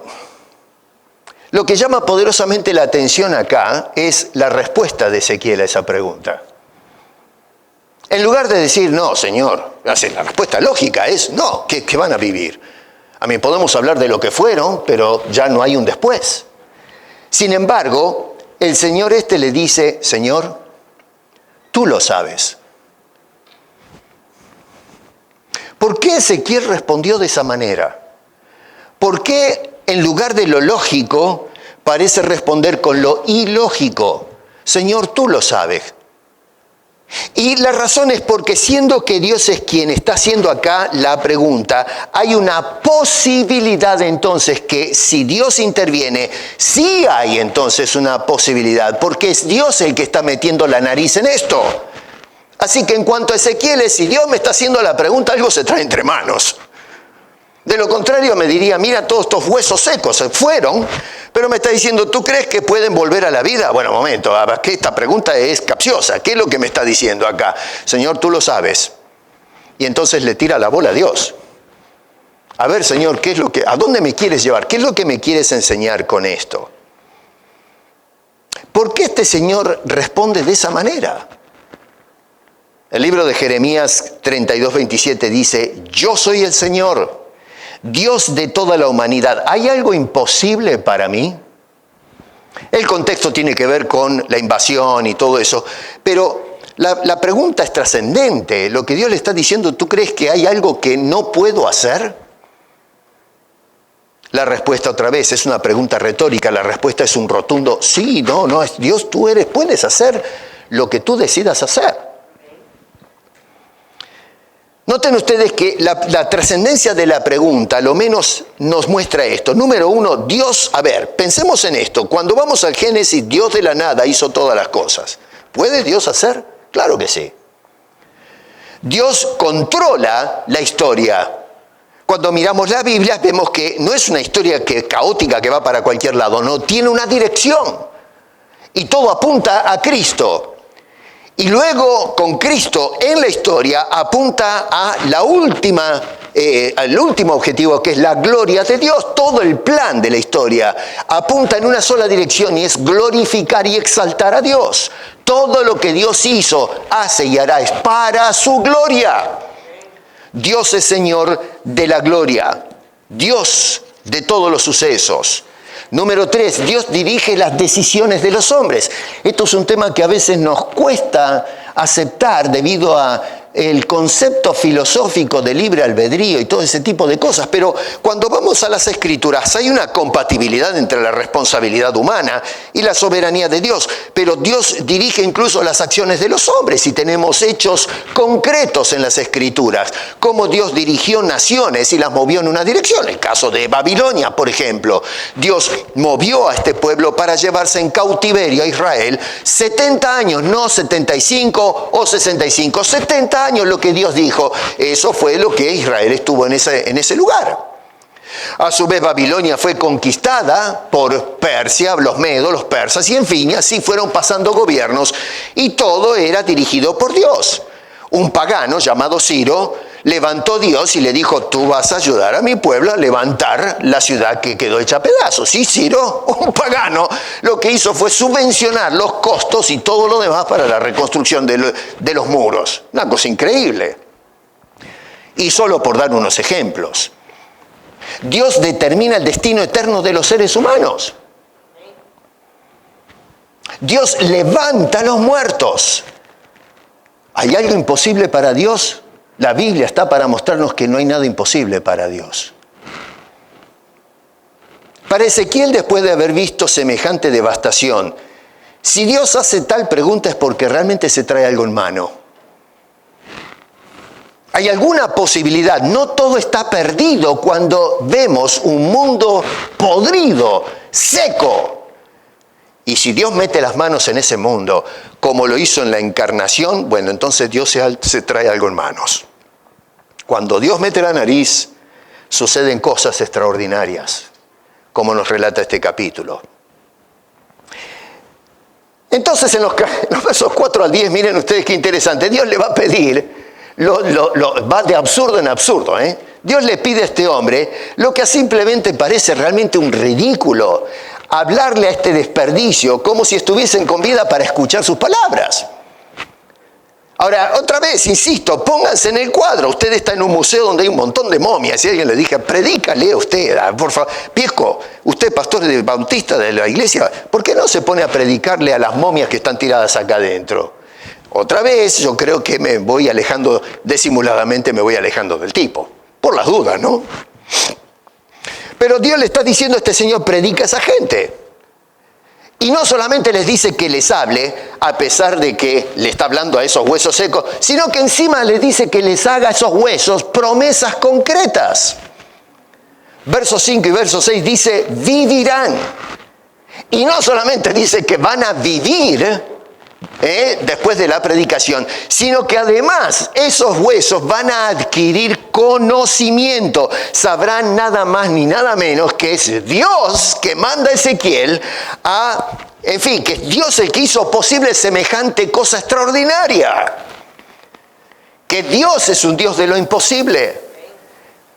lo que llama poderosamente la atención acá es la respuesta de Ezequiel a esa pregunta. En lugar de decir, no, Señor, la respuesta lógica es, no, ¿qué van a vivir? Podemos hablar de lo que fueron, pero ya no hay un después. Sin embargo, el Señor le dice, Señor, tú lo sabes. ¿Por qué Ezequiel respondió de esa manera? ¿Por qué en lugar de lo lógico parece responder con lo ilógico? Señor, tú lo sabes. Y la razón es porque siendo que Dios es quien está haciendo acá la pregunta, hay una posibilidad entonces que si Dios interviene, sí hay entonces una posibilidad, porque es Dios el que está metiendo la nariz en esto. Así que en cuanto a Ezequiel, si Dios me está haciendo la pregunta, algo se trae entre manos. De lo contrario me diría, mira, todos estos huesos secos se fueron, Pero me está diciendo, ¿tú crees que pueden volver a la vida? Bueno, momento, que esta pregunta es capciosa. ¿Qué es lo que me está diciendo acá? Señor, tú lo sabes. Y entonces le tira la bola a Dios. A ver, Señor, ¿a dónde me quieres llevar? ¿Qué es lo que me quieres enseñar con esto? ¿Por qué este Señor responde de esa manera? El libro de Jeremías 32:27 dice, yo soy el Señor, Dios de toda la humanidad. ¿Hay algo imposible para mí? El contexto tiene que ver con la invasión y todo eso, pero la pregunta es trascendente. Lo que Dios le está diciendo, ¿tú crees que hay algo que no puedo hacer? La respuesta otra vez es una pregunta retórica, la respuesta es un rotundo sí, no, es Dios, puedes hacer lo que tú decidas hacer. Noten ustedes que la trascendencia de la pregunta, lo menos nos muestra esto. Número uno, Dios, pensemos en esto. Cuando vamos al Génesis, Dios de la nada hizo todas las cosas. ¿Puede Dios hacer? Claro que sí. Dios controla la historia. Cuando miramos la Biblia vemos que no es una historia caótica que va para cualquier lado, no, tiene una dirección. Y todo apunta a Cristo. Y luego, con Cristo en la historia, apunta a al último objetivo, que es la gloria de Dios. Todo el plan de la historia apunta en una sola dirección, y es glorificar y exaltar a Dios. Todo lo que Dios hizo, hace y hará es para su gloria. Dios es Señor de la gloria. Dios de todos los sucesos. Número 3, Dios dirige las decisiones de los hombres. Esto es un tema que a veces nos cuesta aceptar debido a el concepto filosófico de libre albedrío y todo ese tipo de cosas. Pero cuando vamos a las Escrituras hay una compatibilidad entre la responsabilidad humana y la soberanía de Dios. Pero Dios dirige incluso las acciones de los hombres y tenemos hechos concretos en las Escrituras. Cómo Dios dirigió naciones y las movió en una dirección. El caso de Babilonia, por ejemplo. Dios movió a este pueblo para llevarse en cautiverio a Israel 70 años, no 75 o 65, 70 años lo que Dios dijo. Eso fue lo que Israel estuvo en ese lugar. A su vez Babilonia fue conquistada por Persia, los medos, los persas, y en fin, así fueron pasando gobiernos y todo era dirigido por Dios. Un pagano llamado Ciro levantó Dios y le dijo, tú vas a ayudar a mi pueblo a levantar la ciudad que quedó hecha a pedazos. Y Ciro, un pagano, lo que hizo fue subvencionar los costos y todo lo demás para la reconstrucción de los muros. Una cosa increíble. Y solo por dar unos ejemplos. Dios determina el destino eterno de los seres humanos. Dios levanta a los muertos. ¿Hay algo imposible para Dios? La Biblia está para mostrarnos que no hay nada imposible para Dios. Para Ezequiel, después de haber visto semejante devastación, si Dios hace tal pregunta es porque realmente se trae algo en mano. ¿Hay alguna posibilidad? No todo está perdido cuando vemos un mundo podrido, seco. Y si Dios mete las manos en ese mundo, como lo hizo en la encarnación, bueno, entonces Dios se trae algo en manos. Cuando Dios mete la nariz, suceden cosas extraordinarias, como nos relata este capítulo. Entonces, en los versos 4 al 10, miren ustedes qué interesante. Dios le va a pedir, va de absurdo en absurdo, Dios le pide a este hombre lo que simplemente parece realmente un ridículo. Hablarle a este desperdicio como si estuviesen con vida para escuchar sus palabras. Ahora, otra vez, insisto, pónganse en el cuadro. Usted está en un museo donde hay un montón de momias y alguien le dice, predícale a usted, por favor. Piesco, usted pastor de bautista de la iglesia, ¿por qué no se pone a predicarle a las momias que están tiradas acá adentro? Otra vez, yo creo que me voy alejando, disimuladamente me voy alejando del tipo. Por las dudas, ¿no? Pero Dios le está diciendo a este señor, predica a esa gente. Y no solamente les dice que les hable, a pesar de que le está hablando a esos huesos secos, sino que encima les dice que les haga a esos huesos promesas concretas. Verso 5 y verso 6 dice, vivirán. Y no solamente dice que van a vivir, después de la predicación, sino que además esos huesos van a adquirir conocimiento. Sabrán nada más ni nada menos que es Dios que manda a Ezequiel que es Dios el que hizo posible semejante cosa extraordinaria. Que Dios es un Dios de lo imposible.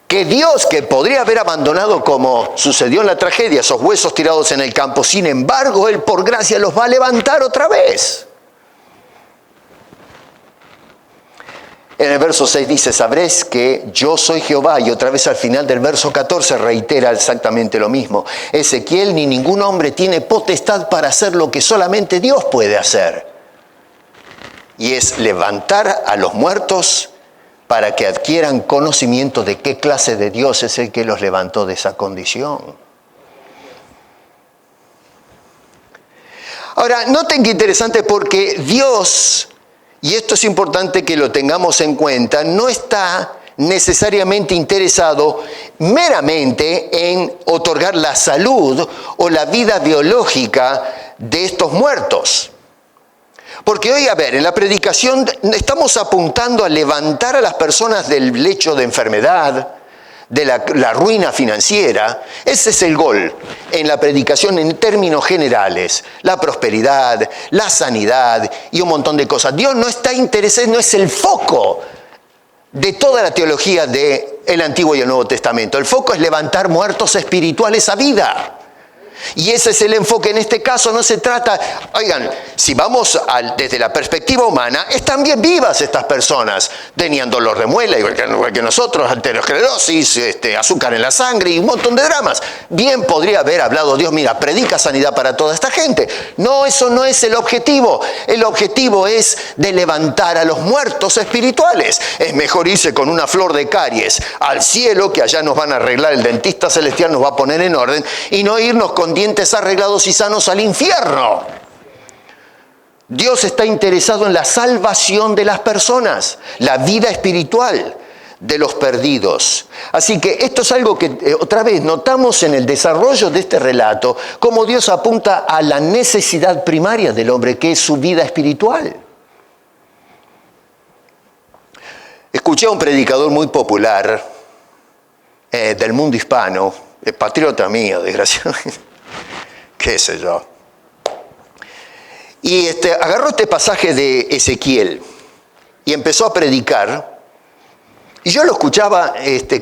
Que Dios, que podría haber abandonado como sucedió en la tragedia, esos huesos tirados en el campo, sin embargo, Él por gracia los va a levantar otra vez. En el verso 6 dice, sabréis que yo soy Jehová, y otra vez al final del verso 14 reitera exactamente lo mismo. Ezequiel ni ningún hombre tiene potestad para hacer lo que solamente Dios puede hacer. Y es levantar a los muertos para que adquieran conocimiento de qué clase de Dios es el que los levantó de esa condición. Ahora, noten qué interesante porque Dios, y esto es importante que lo tengamos en cuenta, no está necesariamente interesado meramente en otorgar la salud o la vida biológica de estos muertos. Porque hoy, en la predicación estamos apuntando a levantar a las personas del lecho de enfermedad, de la ruina financiera. Ese es el gol en la predicación en términos generales. La prosperidad, la sanidad y un montón de cosas. Dios no está interesado, no es el foco de toda la teología del Antiguo y el Nuevo Testamento. El foco es levantar muertos espirituales a vida. Y ese es el enfoque. En este caso no se trata, si vamos desde la perspectiva humana, están bien vivas estas personas. Tenían dolor de muela, igual que nosotros, arteriosclerosis, azúcar en la sangre y un montón de dramas. Bien podría haber hablado Dios, mira, predica sanidad para toda esta gente. No, eso no es el objetivo. El objetivo es de levantar a los muertos espirituales. Es mejor irse con una flor de caries al cielo, que allá nos van a arreglar, el dentista celestial nos va a poner en orden, y no irnos con dientes arreglados y sanos al infierno. Dios está interesado en la salvación de las personas, la vida espiritual de los perdidos. Así que esto es algo que otra vez notamos en el desarrollo de este relato, cómo Dios apunta a la necesidad primaria del hombre, que es su vida espiritual. Escuché a un predicador muy popular del mundo hispano, patriota mío, desgraciadamente, qué sé yo. Y agarró este pasaje de Ezequiel y empezó a predicar. Y yo lo escuchaba,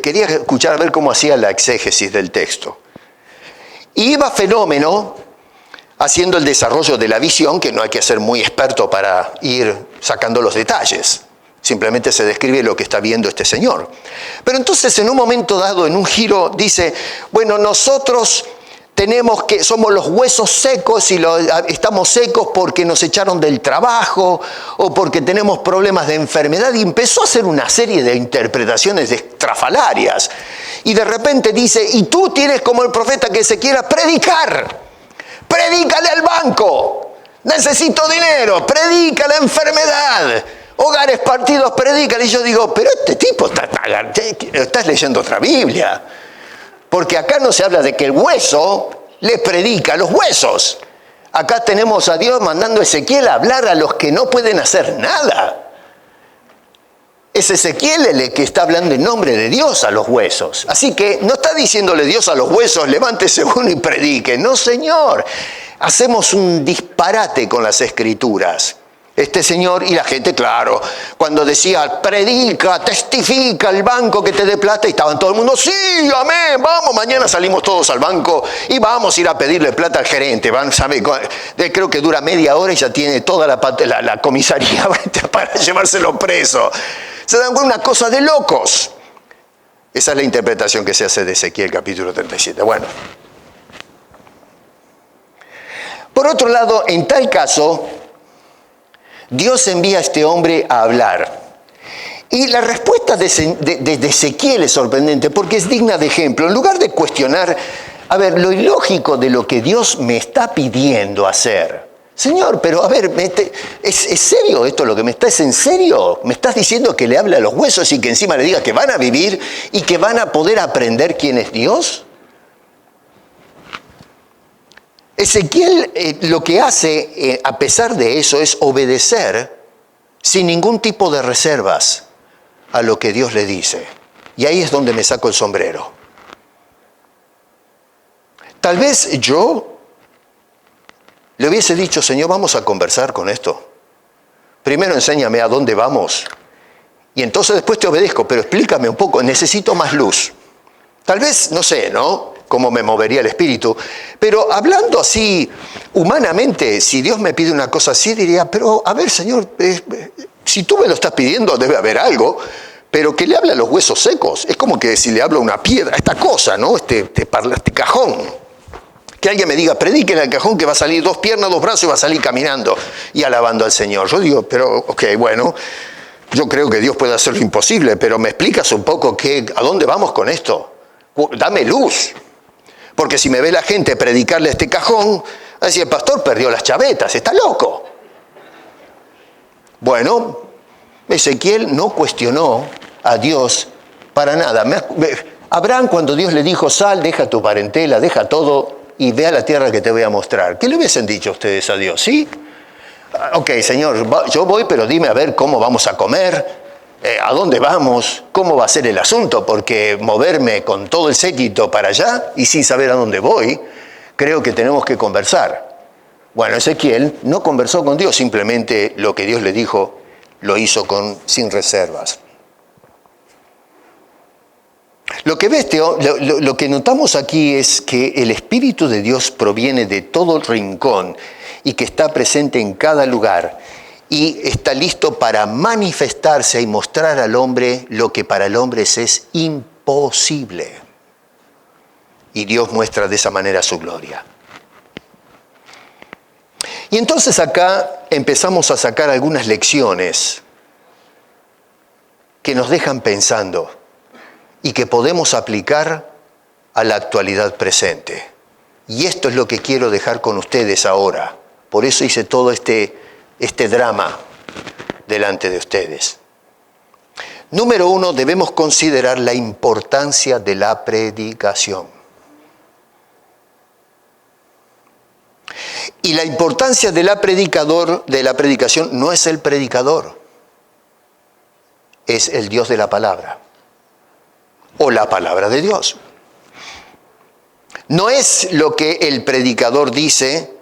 quería escuchar a ver cómo hacía la exégesis del texto. Y iba fenómeno haciendo el desarrollo de la visión, que no hay que ser muy experto para ir sacando los detalles. Simplemente se describe lo que está viendo este señor. Pero entonces en un momento dado, en un giro, dice, bueno, nosotros somos los huesos secos y estamos secos porque nos echaron del trabajo o porque tenemos problemas de enfermedad, y empezó a hacer una serie de interpretaciones estrafalarias. Y de repente dice, y tú tienes como el profeta que se quiera predicar. Predícale al banco. Necesito dinero. Predica la enfermedad. Hogares partidos, predícale. Y yo digo, pero este tipo estás leyendo otra Biblia. Porque acá no se habla de que el hueso le predica a los huesos. Acá tenemos a Dios mandando a Ezequiel a hablar a los que no pueden hacer nada. Es Ezequiel el que está hablando en nombre de Dios a los huesos. Así que no está diciéndole Dios a los huesos, levántese uno y predique. No, señor. Hacemos un disparate con las Escrituras. Este señor y la gente, claro, cuando decía, predica, testifica al banco que te dé plata, y estaban todo el mundo, sí, amén, vamos, mañana salimos todos al banco y vamos a ir a pedirle plata al gerente. Creo que dura media hora y ya tiene toda la comisaría para llevárselo preso. Se dan cuenta, una cosa de locos. Esa es la interpretación que se hace de Ezequiel capítulo 37. Bueno. Por otro lado, en tal caso, Dios envía a este hombre a hablar. Y la respuesta de Ezequiel es sorprendente porque es digna de ejemplo. En lugar de cuestionar, lo ilógico de lo que Dios me está pidiendo hacer. Señor, pero ¿es serio esto lo que me está? ¿Es en serio? ¿Me estás diciendo que le hable a los huesos y que encima le diga que van a vivir y que van a poder aprender quién es Dios? Ezequiel lo que hace, a pesar de eso, es obedecer sin ningún tipo de reservas a lo que Dios le dice. Y ahí es donde me saco el sombrero. Tal vez yo le hubiese dicho, Señor, vamos a conversar con esto. Primero enséñame a dónde vamos y entonces después te obedezco, pero explícame un poco, necesito más luz. Tal vez, no sé, ¿no?, cómo me movería el espíritu, pero hablando así humanamente, si Dios me pide una cosa así, diría, pero a ver, Señor, si tú me lo estás pidiendo, debe haber algo, pero que le hable a los huesos secos. Es como que si le hablo a una piedra, esta cosa, ¿no?, este cajón. Que alguien me diga, prediquen al cajón que va a salir 2 piernas, 2 brazos y va a salir caminando y alabando al Señor. Yo digo, pero, ok, bueno, yo creo que Dios puede hacer lo imposible, pero ¿me explicas un poco a dónde vamos con esto? Dame luz. Porque si me ve la gente predicarle a este cajón, va a decir, el pastor perdió las chavetas, está loco. Bueno, Ezequiel no cuestionó a Dios para nada. Abraham, cuando Dios le dijo, sal, deja tu parentela, deja todo y ve a la tierra que te voy a mostrar. ¿Qué le hubiesen dicho ustedes a Dios? ¿Sí? Ok, Señor, yo voy, pero dime a ver cómo vamos a comer. ¿A dónde vamos? ¿Cómo va a ser el asunto? Porque moverme con todo el séquito para allá y sin saber a dónde voy, creo que tenemos que conversar. Bueno, Ezequiel no conversó con Dios, simplemente lo que Dios le dijo lo hizo sin reservas. Lo que notamos aquí es que el Espíritu de Dios proviene de todo rincón y que está presente en cada lugar. Y está listo para manifestarse y mostrar al hombre lo que para el hombre es imposible. Y Dios muestra de esa manera su gloria. Y entonces acá empezamos a sacar algunas lecciones que nos dejan pensando y que podemos aplicar a la actualidad presente. Y esto es lo que quiero dejar con ustedes ahora. Por eso hice todo este drama delante de ustedes. Número 1, debemos considerar la importancia de la predicación. Y la importancia de la predicación no es el predicador, es el Dios de la palabra, o la palabra de Dios. No es lo que el predicador dice,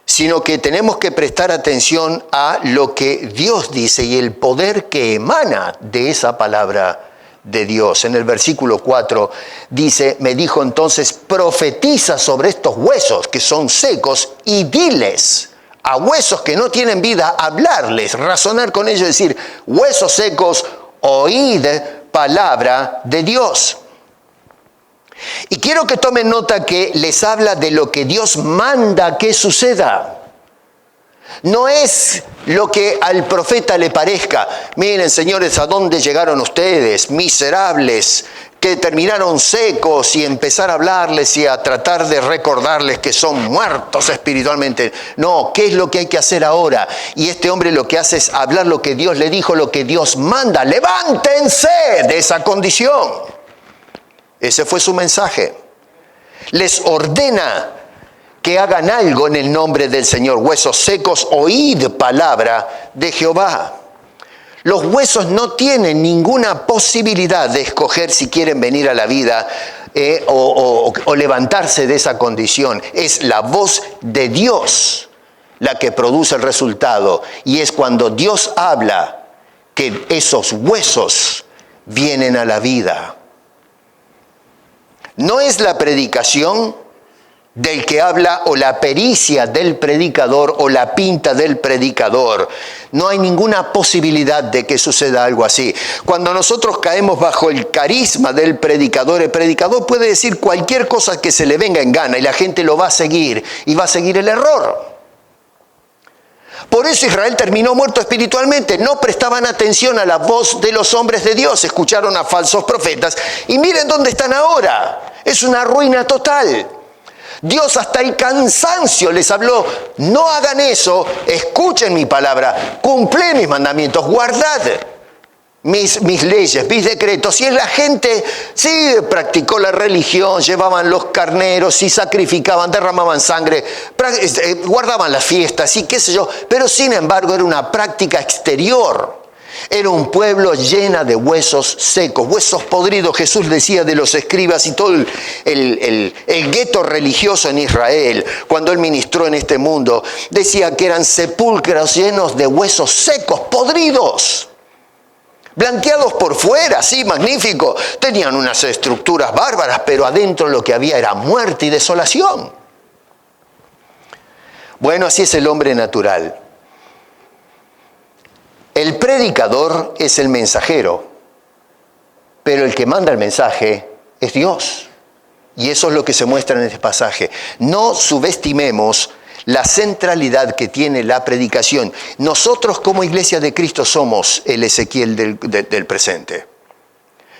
sino que tenemos que prestar atención a lo que Dios dice y el poder que emana de esa palabra de Dios. En el versículo 4 dice, me dijo entonces, profetiza sobre estos huesos que son secos y diles a huesos que no tienen vida, hablarles, razonar con ellos, decir, huesos secos, oíd palabra de Dios. Y quiero que tomen nota que les habla de lo que Dios manda que suceda. No es lo que al profeta le parezca. Miren, señores, a dónde llegaron ustedes, miserables, que terminaron secos, y empezar a hablarles y a tratar de recordarles que son muertos espiritualmente. No, ¿qué es lo que hay que hacer ahora? Y este hombre lo que hace es hablar lo que Dios le dijo, lo que Dios manda. ¡Levántense de esa condición! Ese fue su mensaje. Les ordena que hagan algo en el nombre del Señor. Huesos secos, oíd palabra de Jehová. Los huesos no tienen ninguna posibilidad de escoger si quieren venir a la vida o levantarse de esa condición. Es la voz de Dios la que produce el resultado. Y es cuando Dios habla que esos huesos vienen a la vida. No es la predicación del que habla o la pericia del predicador o la pinta del predicador. No hay ninguna posibilidad de que suceda algo así. Cuando nosotros caemos bajo el carisma del predicador, el predicador puede decir cualquier cosa que se le venga en gana y la gente lo va a seguir y va a seguir el error. Por eso Israel terminó muerto espiritualmente. No prestaban atención a la voz de los hombres de Dios. Escucharon a falsos profetas. Y miren dónde están ahora. Es una ruina total. Dios hasta el cansancio les habló. No hagan eso. Escuchen mi palabra. Cumplid mis mandamientos. Guardad mis leyes, mis decretos. Y la gente sí practicó la religión, llevaban los carneros y sacrificaban, derramaban sangre, guardaban las fiestas y qué sé yo. Pero sin embargo era una práctica exterior. Era un pueblo lleno de huesos secos, huesos podridos. Jesús decía de los escribas y todo el gueto religioso en Israel, cuando él ministró en este mundo, decía que eran sepulcros llenos de huesos secos, podridos. Blanqueados por fuera, sí, magnífico. Tenían unas estructuras bárbaras, pero adentro lo que había era muerte y desolación. Bueno, así es el hombre natural. El predicador es el mensajero, pero el que manda el mensaje es Dios. Y eso es lo que se muestra en este pasaje. No subestimemos la centralidad que tiene la predicación. Nosotros como Iglesia de Cristo somos el Ezequiel del presente.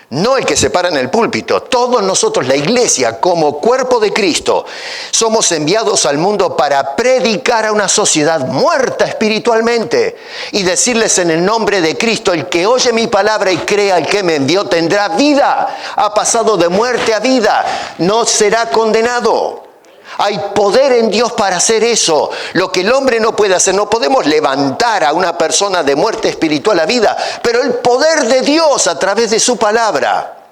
No el que se para en el púlpito. Todos nosotros, la Iglesia, como cuerpo de Cristo, somos enviados al mundo para predicar a una sociedad muerta espiritualmente y decirles en el nombre de Cristo: el que oye mi palabra y crea al que me envió tendrá vida. Ha pasado de muerte a vida. No será condenado. Hay poder en Dios para hacer eso. Lo que el hombre no puede hacer, no podemos levantar a una persona de muerte espiritual a vida, pero el poder de Dios a través de su palabra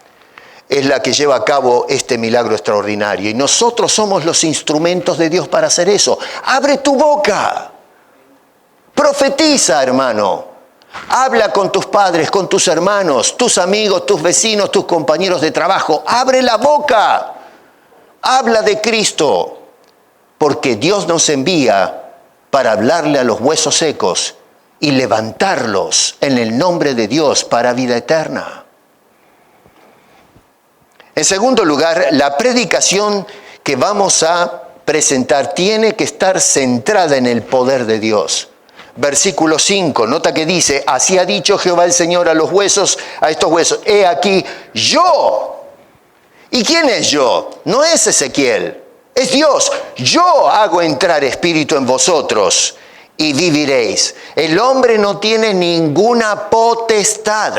es la que lleva a cabo este milagro extraordinario. Y nosotros somos los instrumentos de Dios para hacer eso. Abre tu boca. Profetiza, hermano. Habla con tus padres, con tus hermanos, tus amigos, tus vecinos, tus compañeros de trabajo. Abre la boca. Habla de Cristo, porque Dios nos envía para hablarle a los huesos secos y levantarlos en el nombre de Dios para vida eterna. En segundo lugar, la predicación que vamos a presentar tiene que estar centrada en el poder de Dios. Versículo 5, nota que dice: así ha dicho Jehová el Señor a los huesos, a estos huesos, he aquí, yo. ¿Y quién es yo? No es Ezequiel, es Dios. Yo hago entrar espíritu en vosotros y viviréis. El hombre no tiene ninguna potestad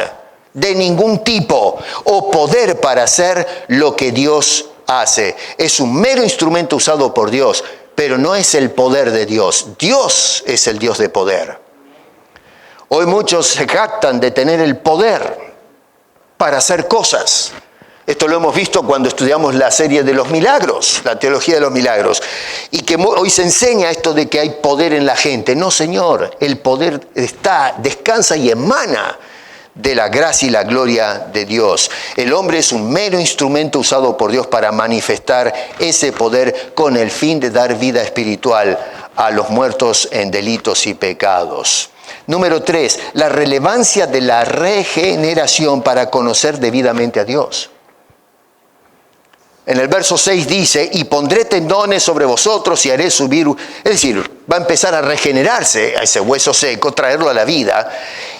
de ningún tipo o poder para hacer lo que Dios hace. Es un mero instrumento usado por Dios, pero no es el poder de Dios. Dios es el Dios de poder. Hoy muchos se jactan de tener el poder para hacer cosas. Esto lo hemos visto cuando estudiamos la serie de los milagros, la teología de los milagros. Y que hoy se enseña esto de que hay poder en la gente. No, Señor, el poder descansa y emana de la gracia y la gloria de Dios. El hombre es un mero instrumento usado por Dios para manifestar ese poder con el fin de dar vida espiritual a los muertos en delitos y pecados. Número 3, la relevancia de la regeneración para conocer debidamente a Dios. En el verso 6 dice: y pondré tendones sobre vosotros y haré subir. Es decir, va a empezar a regenerarse a ese hueso seco, traerlo a la vida.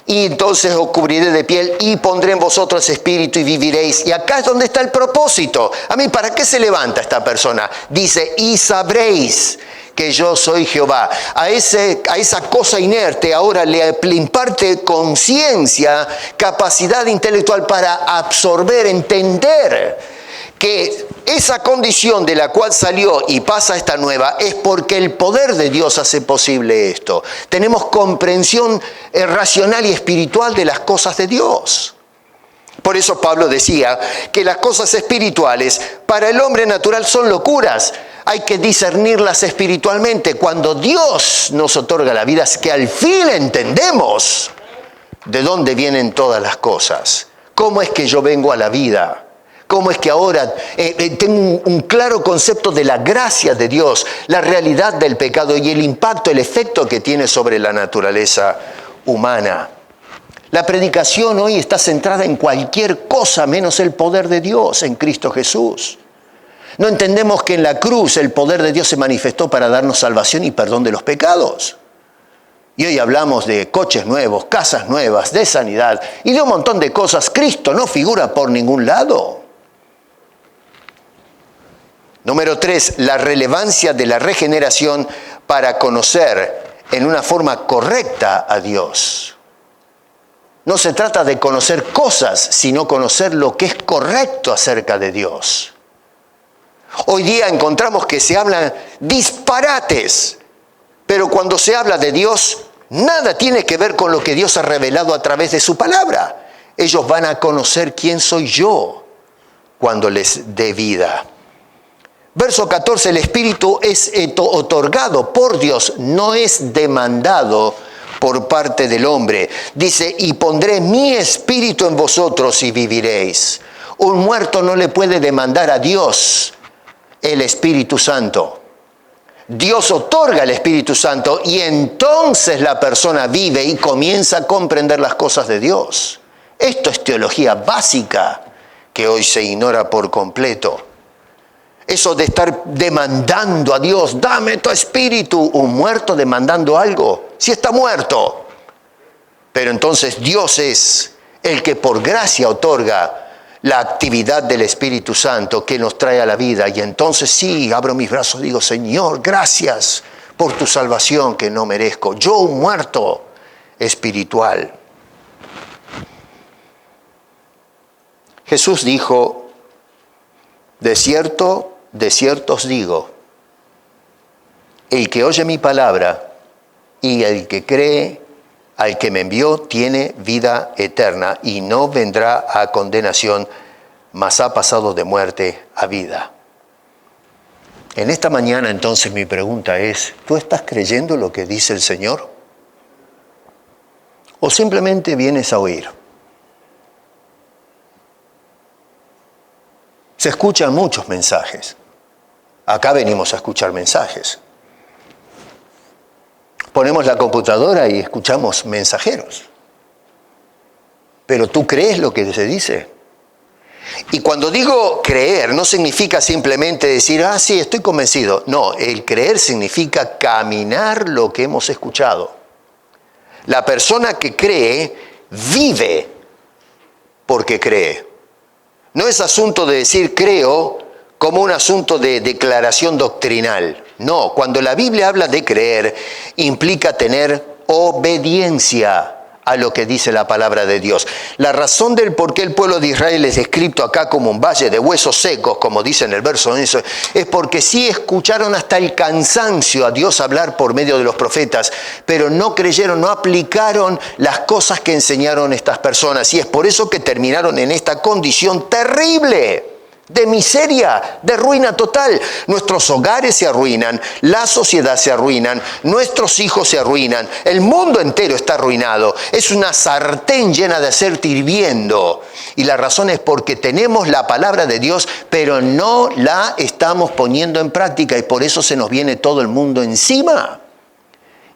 Y entonces os cubriré de piel y pondré en vosotros espíritu y viviréis. Y acá es donde está el propósito. A mí, ¿para qué se levanta esta persona? Dice: y sabréis que yo soy Jehová. A esa cosa inerte ahora le imparte conciencia, capacidad intelectual para absorber, entender que esa condición de la cual salió y pasa a esta nueva es porque el poder de Dios hace posible esto. Tenemos comprensión racional y espiritual de las cosas de Dios. Por eso Pablo decía que las cosas espirituales para el hombre natural son locuras. Hay que discernirlas espiritualmente. Cuando Dios nos otorga la vida es que al fin entendemos de dónde vienen todas las cosas. ¿Cómo es que yo vengo a la vida? ¿Cómo es que ahora tengo un claro concepto de la gracia de Dios, la realidad del pecado y el impacto, el efecto que tiene sobre la naturaleza humana? La predicación hoy está centrada en cualquier cosa menos el poder de Dios en Cristo Jesús. No entendemos que en la cruz el poder de Dios se manifestó para darnos salvación y perdón de los pecados. Y hoy hablamos de coches nuevos, casas nuevas, de sanidad y de un montón de cosas. Cristo no figura por ningún lado. Número 3, la relevancia de la regeneración para conocer en una forma correcta a Dios. No se trata de conocer cosas, sino conocer lo que es correcto acerca de Dios. Hoy día encontramos que se hablan disparates, pero cuando se habla de Dios, nada tiene que ver con lo que Dios ha revelado a través de su palabra. Ellos van a conocer quién soy yo cuando les dé vida. Verso 14, el Espíritu es otorgado por Dios, no es demandado por parte del hombre. Dice, y pondré mi espíritu en vosotros y viviréis. Un muerto no le puede demandar a Dios el Espíritu Santo. Dios otorga el Espíritu Santo y entonces la persona vive y comienza a comprender las cosas de Dios. Esto es teología básica que hoy se ignora por completo. Eso de estar demandando a Dios, dame tu espíritu, un muerto demandando algo, si está muerto. Pero entonces Dios es el que por gracia otorga la actividad del Espíritu Santo que nos trae a la vida. Y entonces sí, abro mis brazos y digo, Señor, gracias por tu salvación que no merezco. Yo, un muerto espiritual. Jesús dijo, de cierto os digo, el que oye mi palabra y el que cree al que me envió tiene vida eterna y no vendrá a condenación, mas ha pasado de muerte a vida. En esta mañana entonces mi pregunta es, ¿tú estás creyendo lo que dice el Señor? ¿O simplemente vienes a oír? Se escuchan muchos mensajes. Acá venimos a escuchar mensajes. Ponemos la computadora y escuchamos mensajeros. Pero ¿tú crees lo que se dice? Y cuando digo creer, no significa simplemente decir, sí, estoy convencido. No, el creer significa caminar lo que hemos escuchado. La persona que cree, vive porque cree. No es asunto de decir creo como un asunto de declaración doctrinal. No, cuando la Biblia habla de creer, implica tener obediencia a lo que dice la palabra de Dios. La razón del por qué el pueblo de Israel es descrito acá como un valle de huesos secos, como dice en el verso 11, es porque sí escucharon hasta el cansancio a Dios hablar por medio de los profetas, pero no creyeron, no aplicaron las cosas que enseñaron estas personas. Y es por eso que terminaron en esta condición terrible de miseria, de ruina total. Nuestros hogares se arruinan, la sociedad se arruinan, nuestros hijos se arruinan, el mundo entero está arruinado. Es una sartén llena de aceite hirviendo. Y la razón es porque tenemos la palabra de Dios, pero no la estamos poniendo en práctica y por eso se nos viene todo el mundo encima.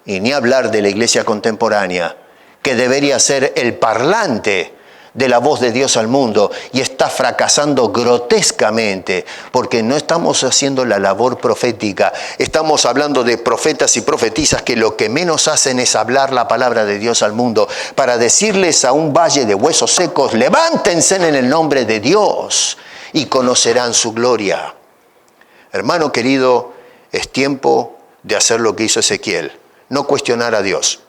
Y ni hablar de la iglesia contemporánea, que debería ser el parlante de la voz de Dios al mundo y está fracasando grotescamente porque no estamos haciendo la labor profética. Estamos hablando de profetas y profetisas que lo que menos hacen es hablar la palabra de Dios al mundo para decirles a un valle de huesos secos, levántense en el nombre de Dios y conocerán su gloria. Hermano querido, es tiempo de hacer lo que hizo Ezequiel, no cuestionar a Dios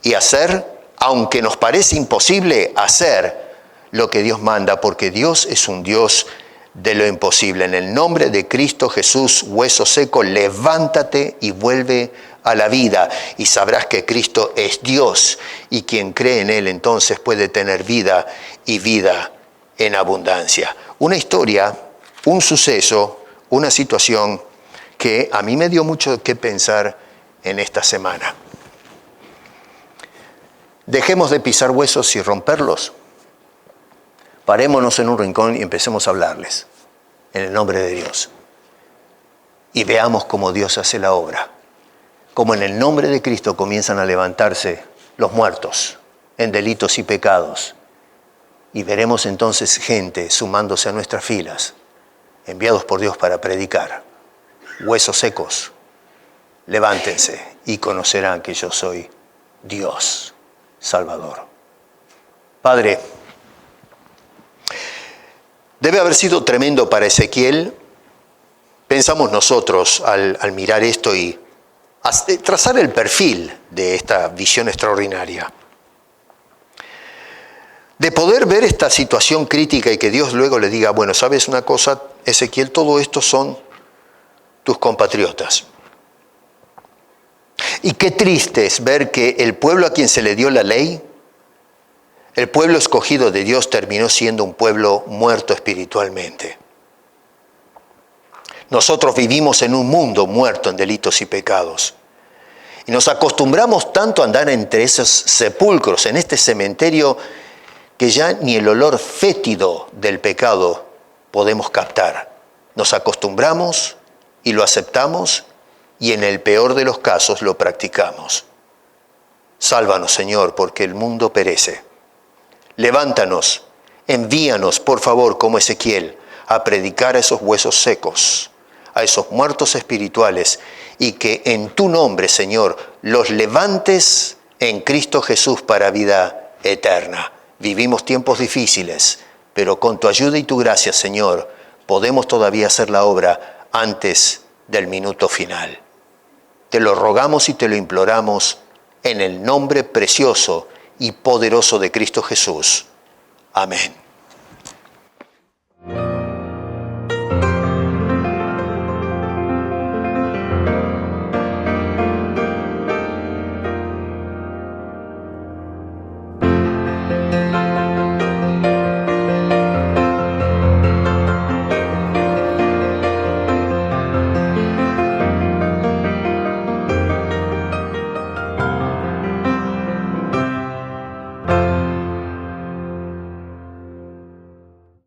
y hacer, aunque nos parece imposible, hacer lo que Dios manda, porque Dios es un Dios de lo imposible. En el nombre de Cristo Jesús, hueso seco, levántate y vuelve a la vida y sabrás que Cristo es Dios y quien cree en Él entonces puede tener vida y vida en abundancia. Una historia, un suceso, una situación que a mí me dio mucho que pensar en esta semana. Dejemos de pisar huesos y romperlos. Parémonos en un rincón y empecemos a hablarles en el nombre de Dios. Y veamos cómo Dios hace la obra. Cómo en el nombre de Cristo comienzan a levantarse los muertos en delitos y pecados. Y veremos entonces gente sumándose a nuestras filas, enviados por Dios para predicar. Huesos secos, levántense y conocerán que yo soy Dios Salvador. Padre, debe haber sido tremendo para Ezequiel, pensamos nosotros al mirar esto y trazar el perfil de esta visión extraordinaria. poder ver esta situación crítica y que Dios luego le diga, bueno, ¿sabes una cosa, Ezequiel? Todo esto son tus compatriotas. Y qué triste es ver que el pueblo a quien se le dio la ley, el pueblo escogido de Dios, terminó siendo un pueblo muerto espiritualmente. Nosotros vivimos en un mundo muerto en delitos y pecados. Y nos acostumbramos tanto a andar entre esos sepulcros, en este cementerio, que ya ni el olor fétido del pecado podemos captar. Nos acostumbramos y lo aceptamos y en el peor de los casos lo practicamos. Sálvanos, Señor, porque el mundo perece. Levántanos, envíanos, por favor, como Ezequiel, a predicar a esos huesos secos, a esos muertos espirituales, y que en tu nombre, Señor, los levantes en Cristo Jesús para vida eterna. Vivimos tiempos difíciles, pero con tu ayuda y tu gracia, Señor, podemos todavía hacer la obra antes del minuto final. Te lo rogamos y te lo imploramos en el nombre precioso y poderoso de Cristo Jesús. Amén.